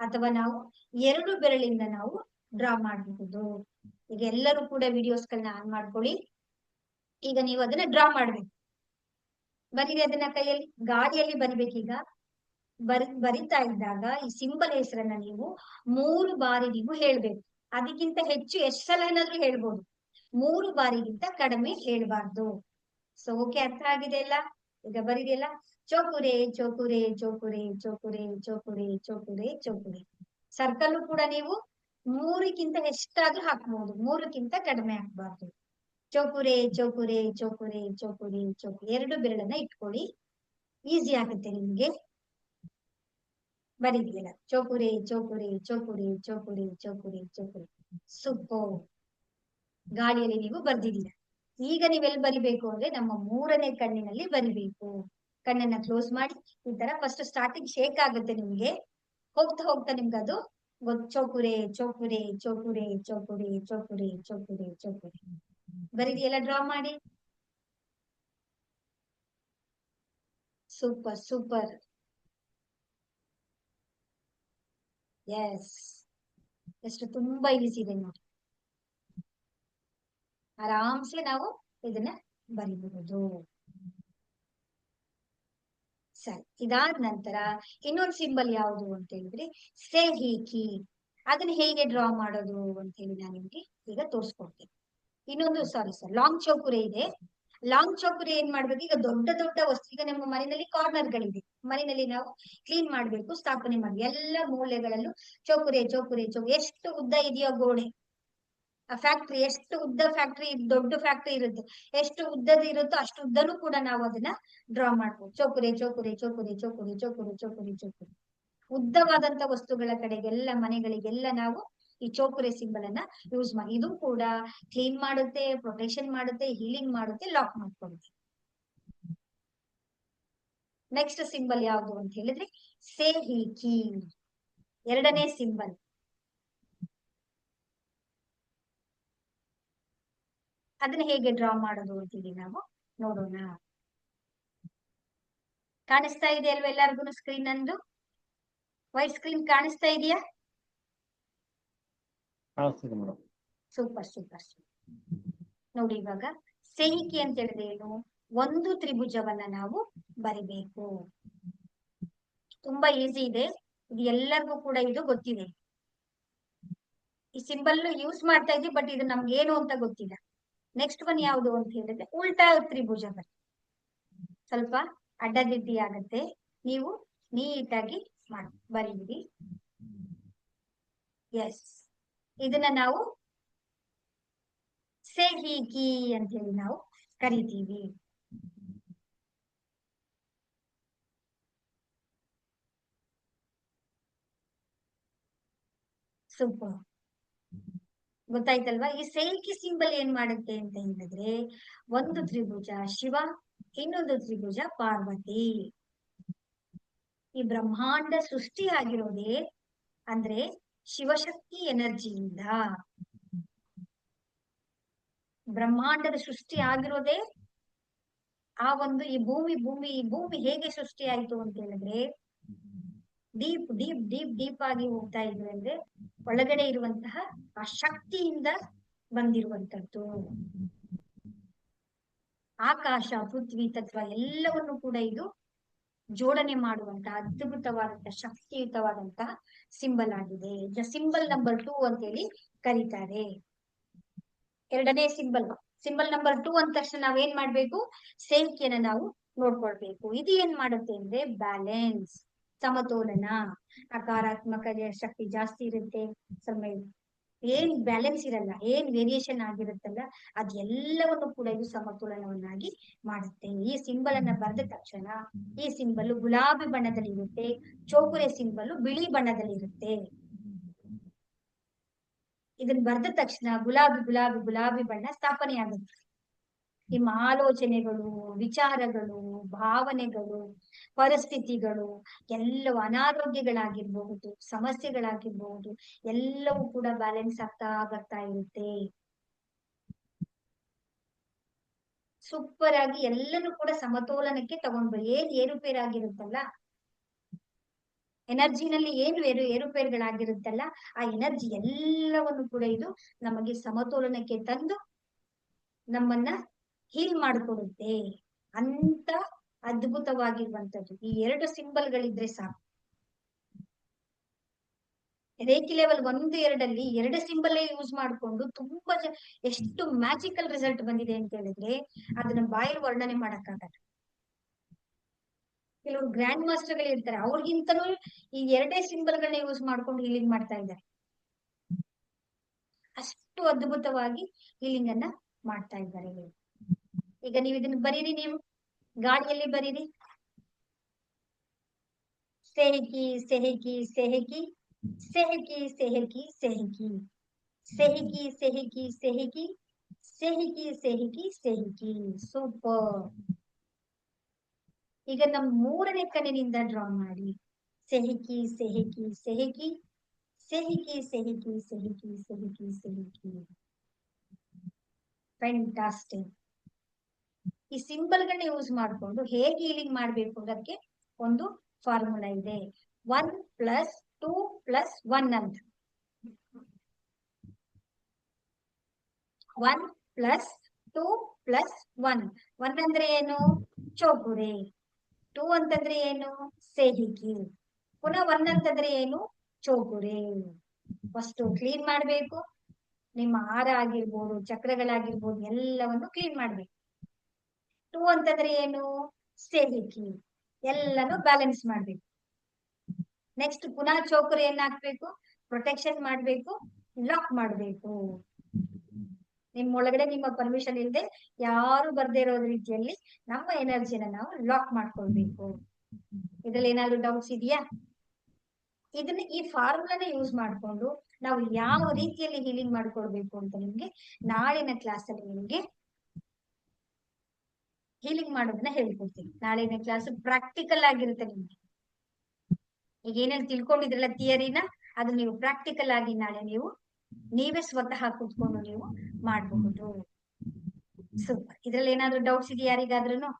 ಅಥವಾ ನಾವು 2 ಬೆರಳಿಂದ ನಾವು ಡ್ರಾ ಮಾಡಬಹುದು. ಈಗ ಎಲ್ಲರೂ ಕೂಡ ವಿಡಿಯೋಸ್ಗಳನ್ನ ಆನ್ ಮಾಡ್ಕೊಳ್ಳಿ. ಈಗ ನೀವು ಅದನ್ನ ಡ್ರಾ ಮಾಡ್ಬೇಕು. ಬರೀರಿ ಅದನ್ನ ಕೈಯಲ್ಲಿ, ಗಾಡಿಯಲ್ಲಿ ಬರಿಬೇಕೀಗ. ಬರಿತಾ ಇದ್ದಾಗ ಈ ಸಿಂಬಲ್ ಹೆಸರನ್ನ ನೀವು 3 ಬಾರಿ ನೀವು ಹೇಳ್ಬೇಕು. ಅದಕ್ಕಿಂತ ಹೆಚ್ಚು ಎಷ್ಟು ಸಲ ಏನಾದ್ರೂ ಹೇಳ್ಬೋದು, 3 ಬಾರಿಗಿಂತ ಕಡಿಮೆ ಹೇಳ್ಬಾರ್ದು. ಸೊ ಓಕೆ, ಅರ್ಥ ಆಗಿದೆ ಅಲ್ಲ? ಈಗ ಬರೀರಿಯಲ್ಲ, ಚೋಕುರೆ ಚೋಕುರೆ ಚೋಕುರೆ ಚೋಕುರೆ ಚೋಕುರೆ ಚೋಕುರೆ ಚೋಕುರೆ. ಸರ್ಕಲ್ ಕೂಡ ನೀವು 3ಕ್ಕಿಂತ ಎಷ್ಟಾದ್ರೂ ಹಾಕ್ಬಹುದು, 3ಕ್ಕಿಂತ ಕಡಿಮೆ ಹಾಕ್ಬಾರ್ದು. ಚೋಕುರೆ ಚೋಕುರೆ ಚೋಕುರೆ ಚೋಕುರೆ ಚೋಕುರೆ. 2 ಬೆರಳನ್ನ ಇಟ್ಕೊಳ್ಳಿ, ಈಸಿ ಆಗುತ್ತೆ ನಿಮ್ಗೆ. ಬರೀದಿಲ್ಲ, ಚೋಕುರೆ ಚೋಕುರೆ ಚೋಕುರೆ ಚೋಕುರೆ ಚೋಕುರೆ ಚೋಕುರೆ. ಸೂಪರ್. ಗಾಳಿಯಲ್ಲಿ ನೀವು ಬರ್ದಿದ್ದೀರ. ಈಗ ನೀವೆಲ್ಲಿ ಬರಿಬೇಕು ಅಂದ್ರೆ ನಮ್ಮ 3ನೇ ಕಣ್ಣಿನಲ್ಲಿ ಬರಿಬೇಕು. ಕಣ್ಣನ್ನ ಕ್ಲೋಸ್ ಮಾಡಿ ಈ ತರ ಫಸ್ಟ್ ಸ್ಟಾರ್ಟಿಂಗ್ ಶೇಕ್ ಆಗುತ್ತೆ ನಿಮ್ಗೆ. ಹೋಗ್ತಾ ಹೋಗ್ತಾ ನಿಮ್ಗೆ ಅದು ಚೋಕುರೆ ಚೋಕುರೆ ಚೋಕುರೆ ಚೋಕುರೆ ಚೋಕುರೆ ಚೋಕುರೆ ಚೋಕುರೆ. ಬರೀದಿಯಲ್ಲ, ಡ್ರಾ ಮಾಡಿ. Super super. ಎಸ್, ಎಷ್ಟು ತುಂಬಾ ಈಸಿ ಇದೆ ನೋಡಿ. ಆರಾಮ್ಸೆ ನಾವು ಇದನ್ನ ಬರಿಬಹುದು. ಸರಿ, ಇದಾದ ನಂತರ ಇನ್ನೊಂದು ಸಿಂಬಲ್ ಯಾವುದು ಅಂತ ಹೇಳಿದ್ರೆ ಸೆಹಿಕಿ. ಅದನ್ನ ಹೇಗೆ ಡ್ರಾ ಮಾಡೋದು ಅಂತ ಹೇಳಿ ನಾನು ನಿಮ್ಗೆ ಈಗ ತೋರಿಸ್ಕೊಡ್ತೇನೆ. ಇನ್ನೊಂದು ಲಾಂಗ್ ಚೌಕುರೆ ಇದೆ. ಲಾಂಗ್ ಚೌಕುರೆ ಏನ್ ಮಾಡ್ಬೇಕು, ಈಗ ದೊಡ್ಡ ದೊಡ್ಡ ವಸ್ತು, ಈಗ ನಮ್ಮ ಮನೆಯಲ್ಲಿ ಕಾರ್ನರ್ ಗಳಿದೆ, ಮನೆಯಲ್ಲಿ ನಾವು ಕ್ಲೀನ್ ಮಾಡ್ಬೇಕು, ಸ್ಥಾಪನೆ ಮಾಡಿ ಎಲ್ಲ ಮೂಲೆಗಳಲ್ಲೂ ಚೌಕುರೆ ಚೌಕುರೆ ಚೌಕುರೆ. ಎಷ್ಟು ಉದ್ದ ಇದೆಯೋ ಗೋಡೆ, ಆ ಫ್ಯಾಕ್ಟ್ರಿ ಎಷ್ಟು ಉದ್ದ, ಫ್ಯಾಕ್ಟ್ರಿ ದೊಡ್ಡ ಫ್ಯಾಕ್ಟ್ರಿ ಇರುತ್ತೆ, ಎಷ್ಟು ಉದ್ದದ ಇರುತ್ತೋ ಅಷ್ಟು ಉದ್ದನೂ ಕೂಡ ನಾವು ಅದನ್ನ ಡ್ರಾ ಮಾಡ್ಬೋದು. ಚೌಕುರೆ ಚೌಕುರೆ ಚೌಕುರೆ ಚೌಕುರೆ ಚೌಕುರೆ ಚೌಕುರೆ ಚೌಕುರೆ. ಉದ್ದವಾದಂತ ವಸ್ತುಗಳ ಕಡೆಗೆಲ್ಲ, ಮನೆಗಳಿಗೆಲ್ಲ ನಾವು ಈ ಚೌಕುರೆ ಸಿಂಬಲ್ ಅನ್ನ ಯೂಸ್ ಮಾಡಿ. ಇದು ಕೂಡ ಕ್ಲೀನ್ ಮಾಡುತ್ತೆ, ಪ್ರೊಟೆಕ್ಷನ್ ಮಾಡುತ್ತೆ, ಹೀಲಿಂಗ್ ಮಾಡುತ್ತೆ, ಲಾಕ್ ಮಾಡ್ಕೊಡುತ್ತೆ. ನೆಕ್ಸ್ಟ್ ಸಿಂಬಲ್ ಯಾವುದು ಅಂತ ಹೇಳಿದ್ರೆ ಸೆಹಿಕಿ, 2ನೇ ಸಿಂಬಲ್. ಅದನ್ನ ಹೇಗೆ ಡ್ರಾ ಮಾಡೋದು ಅಂತೀವಿ ನಾವು ನೋಡೋಣ. ಕಾಣಿಸ್ತಾ ಇದೆ ಅಲ್ವಾ ಎಲ್ಲರಿಗೂ ಸ್ಕ್ರೀನ್? ಅಂದು ವೈಟ್ ಸ್ಕ್ರೀನ್ ಕಾಣಿಸ್ತಾ ಇದೆಯಾ? Super super. ನೋಡಿ, ಇವಾಗ ಸೆಹಿಕಿ ಅಂತ ಹೇಳಿದ್ರೆ ಏನು, ಒಂದು ತ್ರಿಭುಜವನ್ನ ನಾವು ಬರಿಬೇಕು. ತುಂಬಾ ಈಸಿ ಇದೆ. ಇದು ಎಲ್ಲರಿಗೂ ಕೂಡ ಇದು ಗೊತ್ತಿದೆ. ಈ ಸಿಂಬಲ್ ಯೂಸ್ ಮಾಡ್ತಾ ಇದ್ವಿ, ಬಟ್ ಇದು ನಮ್ಗೆ ಏನು ಅಂತ ಗೊತ್ತಿಲ್ಲ. ನೆಕ್ಸ್ಟ್ ಒನ್ ಯಾವುದು ಅಂತ ಹೇಳಿದ್ರೆ ಉಲ್ಟಾ ತ್ರಿಭುಜ ಬರುತ್ತೆ. ಸ್ವಲ್ಪ ಅಡ್ಡದಿಡ್ಡಿ ಆಗತ್ತೆ, ನೀವು ನೀಟಾಗಿ ಬರೀರಿ. ಎಸ್, ಇದನ್ನ ನಾವು ಸೆಹಿಕಿ ಅಂತ ಹೇಳಿ ನಾವು ಕರಿತೀವಿ. ಸೂಪರ್, ಗೊತ್ತಾಯ್ತಲ್ವಾ? ಈ ಸೆಹಿಕಿ ಸಿಂಬಲ್ ಏನ್ ಮಾಡುತ್ತೆ ಅಂತ ಹೇಳಿದ್ರೆ, ಒಂದು ತ್ರಿಭುಜ ಶಿವ, ಇನ್ನೊಂದು ತ್ರಿಭುಜ ಪಾರ್ವತಿ. ಈ ಬ್ರಹ್ಮಾಂಡ ಸೃಷ್ಟಿ ಆಗಿರೋದೇ ಅಂದ್ರೆ ಶಿವಶಕ್ತಿ ಎನರ್ಜಿಯಿಂದ. ಬ್ರಹ್ಮಾಂಡದ ಸೃಷ್ಟಿ ಆಗಿರೋದೇ ಆ ಒಂದು ಈ ಭೂಮಿ ಹೇಗೆ ಸೃಷ್ಟಿ ಆಯ್ತು ಅಂತ ಹೇಳಿದ್ರೆ, ಡೀಪ್ ಡೀಪ್ ಡೀಪ್ ಡೀಪ್ ಆಗಿ ಹೋಗ್ತಾ ಇದ್ವಿ ಅಂದ್ರೆ ಒಳಗಡೆ ಇರುವಂತಹ ಆ ಶಕ್ತಿಯಿಂದ ಬಂದಿರುವಂತದ್ದು. ಆಕಾಶ, ಪೃಥ್ವಿ, ತತ್ವ ಎಲ್ಲವನ್ನು ಕೂಡ ಇದು ಜೋಡಣೆ ಮಾಡುವಂತಹ ಅದ್ಭುತವಾದಂತಹ ಶಕ್ತಿಯುತವಾದಂತಹ ಸಿಂಬಲ್ ಆಗಿದೆ. ಸಿಂಬಲ್ ನಂಬರ್ 2 ಅಂತ ಹೇಳಿ ಕರೀತಾರೆ. ಎರಡನೇ ಸಿಂಬಲ್ ನಂಬರ್ 2 ಅಂದ ತಕ್ಷಣ ನಾವೇನ್ ಮಾಡ್ಬೇಕು? ಸೇಹಿಕೆಯನ್ನ ನಾವು ನೋಡ್ಕೊಳ್ಬೇಕು. ಇದು ಏನ್ ಮಾಡುತ್ತೆ ಅಂದ್ರೆ ಬ್ಯಾಲೆನ್ಸ್, ಸಮತೋಲನ. ನಕಾರಾತ್ಮಕ ಶಕ್ತಿ ಜಾಸ್ತಿ ಇರುತ್ತೆ, ಏನ್ ಬ್ಯಾಲೆನ್ಸ್ ಇರಲ್ಲ, ಏನ್ ವೇರಿಯೇಷನ್ ಆಗಿರುತ್ತಲ್ಲ ಅದೆಲ್ಲವನ್ನು ಕೂಡ ಇದು ಸಮತೋಲನವನ್ನಾಗಿ ಮಾಡುತ್ತೆ. ಈ ಸಿಂಬಲ್ ಅನ್ನ ಬರೆದ ತಕ್ಷಣ ಈ ಸಿಂಬಲ್ ಗುಲಾಬಿ ಬಣ್ಣದಲ್ಲಿ ಇರುತ್ತೆ, ಚೌಕುರೆ ಸಿಂಬಲ್ ಬಿಳಿ ಬಣ್ಣದಲ್ಲಿ ಇರುತ್ತೆ. ಇದನ್ನ ಬರೆದ ತಕ್ಷಣ ಗುಲಾಬಿ ಬಣ್ಣ ಸ್ಥಾಪನೆ ಆಗುತ್ತೆ. ನಿಮ್ಮ ಆಲೋಚನೆಗಳು, ವಿಚಾರಗಳು, ಭಾವನೆಗಳು, ಪರಿಸ್ಥಿತಿಗಳು ಎಲ್ಲವೂ, ಅನಾರೋಗ್ಯಗಳಾಗಿರ್ಬಹುದು, ಸಮಸ್ಯೆಗಳಾಗಿರ್ಬಹುದು, ಎಲ್ಲವೂ ಕೂಡ ಬ್ಯಾಲೆನ್ಸ್ ಆಗ್ತಾ ಬರ್ತಾ ಇರುತ್ತೆ. ಸೂಪರ್ ಆಗಿ ಎಲ್ಲನೂ ಕೂಡ ಸಮತೋಲನಕ್ಕೆ ತಗೊಂಡ್ಬರಿ. ಏನ್ ಏರುಪೇರಾಗಿರುತ್ತಲ್ಲ, ಎನರ್ಜಿನಲ್ಲಿ ಏನು ಏರುಪೇರುಗಳಾಗಿರುತ್ತಲ್ಲ, ಆ ಎನರ್ಜಿ ಎಲ್ಲವನ್ನು ಕೂಡ ಇದು ನಮಗೆ ಸಮತೋಲನಕ್ಕೆ ತಂದು ನಮ್ಮನ್ನ ಹೀಲ್ ಮಾಡಿಕೊಡುತ್ತೆ. ಅಂತ ಅದ್ಭುತವಾಗಿರುವಂತದ್ದು ಈ ಎರಡು ಸಿಂಬಲ್ಗಳಿದ್ರೆ ಸಾಕು. ರೇಖಿ ಲೆವೆಲ್ 1, 2 ಎರಡು ಸಿಂಬಲ್ ಯೂಸ್ ಮಾಡ್ಕೊಂಡು ತುಂಬಾ ಎಷ್ಟು ಮ್ಯಾಜಿಕಲ್ ರಿಸಲ್ಟ್ ಬಂದಿದೆ ಅಂತ ಹೇಳಿದ್ರೆ ಅದನ್ನ ಬಾಯಲ್ಲಿ ವರ್ಣನೆ ಮಾಡಕ್ಕಾಗಲ್ಲ. ಕೆಲವರು ಗ್ರ್ಯಾಂಡ್ ಮಾಸ್ಟರ್ ಗಳು ಇರ್ತಾರೆ, ಅವ್ರಿಗಿಂತಲೂ ಈ ಎರಡೇ ಸಿಂಬಲ್ ಗಳನ್ನ ಯೂಸ್ ಮಾಡ್ಕೊಂಡು ಹೀಲಿಂಗ್ ಮಾಡ್ತಾ ಇದ್ದಾರೆ. ಅಷ್ಟು ಅದ್ಭುತವಾಗಿ ಹೀಲಿಂಗ್ ಅನ್ನ ಮಾಡ್ತಾ ಇದ್ದಾರೆ. ಈಗ ನೀವು ಇದನ್ನ ಬರೀರಿ, ನೀವು ಗಾಡಿಯಲ್ಲಿ ಬರೀರಿ. ಸೆಹಿಕಿ ಸೆಹಿಕಿ ಸೆಹಿಕಿ ಸೆಹಿಕಿ ಸೆಹಿಕಿ ಸೆಹಿಕಿ ಸೆಹಿಕಿ ಸೆಹಿಕಿ ಸೆಹಿಕಿ ಸೆಹಿಕಿ ಸೆಹಿಕಿ ಸೆಹಿಕಿ. ಸೂಪರ್. ಈಗ ನಮ್ ಮೂರನೇ ಕಣ್ಣಿನಿಂದ ಡ್ರಾ ಮಾಡಿ. ಸೆಹಿಕಿ ಸೆಹಿಕಿ ಸೆಹಿಕಿ ಸೆಹಿಕಿ ಸೆಹಿಕಿ ಸೆಹಿಕಿ ಸೆಹಿಕಿ ಸೆಹಿಕಿ. ಫ್ಯಾಂಟಾಸ್ಟಿಕ್. ಈ ಸಿಂಬಲ್ ಗಳನ್ನ ಯೂಸ್ ಮಾಡ್ಕೊಂಡು ಹೇಗೆ ಹೀಲಿಂಗ್ ಮಾಡ್ಬೇಕು ಅನ್ನೋದಕ್ಕೆ ಒಂದು ಫಾರ್ಮುಲಾ ಇದೆ. 1 + 2 + 1 ಅಂತ. 1 + 2 + 1. 1 ಅಂದ್ರೆ ಏನು? ಚೌಕುರೆ. 2 ಅಂತಂದ್ರೆ ಏನು? ಸೆಹಿಕಿ. ಪುನಃ 1 ಅಂತಂದ್ರೆ ಏನು? ಚೌಕುರೆ. ಫಸ್ಟ್ ಕ್ಲೀನ್ ಮಾಡ್ಬೇಕು. ನಿಮ್ಮ ಹಾರ ಆಗಿರ್ಬೋದು, ಚಕ್ರಗಳಾಗಿರ್ಬೋದು ಎಲ್ಲವನ್ನು ಕ್ಲೀನ್ ಮಾಡ್ಬೇಕು. 2 ಅಂತಂದ್ರೆ ಏನು? ಸೆಹಿಕಿ. ಎಲ್ಲಾನು ಬ್ಯಾಲೆನ್ಸ್ ಮಾಡ್ಬೇಕು. ನೆಕ್ಸ್ಟ್ ಪುನಃ ಚೌಕರಿಯನ್ನ ಹಾಕ್ಬೇಕು, ಪ್ರೊಟೆಕ್ಷನ್ ಮಾಡ್ಬೇಕು, ಲಾಕ್ ಮಾಡ್ಬೇಕು. ನಿಮ್ ಒಳಗಡೆ ನಿಮ್ಮ ಪರ್ಮಿಷನ್ ಇಲ್ಲದೆ ಯಾರು ಬರ್ದೇ ಇರೋ ರೀತಿಯಲ್ಲಿ ನಮ್ಮ ಎನರ್ಜಿನ ನಾವು ಲಾಕ್ ಮಾಡ್ಕೊಳ್ಬೇಕು. ಇದ್ರಲ್ಲಿ ಏನಾದ್ರು ಡೌಟ್ಸ್ ಇದೆಯಾ? ಇದನ್ನ ಈ ಫಾರ್ಮುಲಾನ ಯೂಸ್ ಮಾಡ್ಕೊಂಡು ನಾವು ಯಾವ ರೀತಿಯಲ್ಲಿ ಹೀಲಿಂಗ್ ಮಾಡ್ಕೊಳ್ಬೇಕು ಅಂತ ನಿಮ್ಗೆ ನಾಳಿನ ಕ್ಲಾಸ್ ಅಲ್ಲಿ ನಿಮ್ಗೆ ಹೀಲಿಂಗ್ ಮಾಡೋದನ್ನ ಹೇಳ್ಕೊಡ್ತೀನಿ. ನಾಳಿನ ಕ್ಲಾಸ್ ಪ್ರಾಕ್ಟಿಕಲ್ ಆಗಿರುತ್ತೆ ನಿಮ್ಗೆ. ಈಗ ಏನೇನು ತಿಳ್ಕೊಂಡಿದ್ರಲ್ಲ ಥಿಯರಿನ, ಅದು ನೀವು ಪ್ರಾಕ್ಟಿಕಲ್ ಆಗಿ ನಾಳೆ ನೀವೇ ಸ್ವತಃ ಕೂತ್ಕೊಂಡು ನೀವು ಮಾಡಬಹುದು. ಸೂಪರ್. ಇದ್ರಲ್ಲಿ ಏನಾದ್ರು ಡೌಟ್ಸ್ ಇದೆಯಾ ಯಾರಿಗಾದ್ರೂ?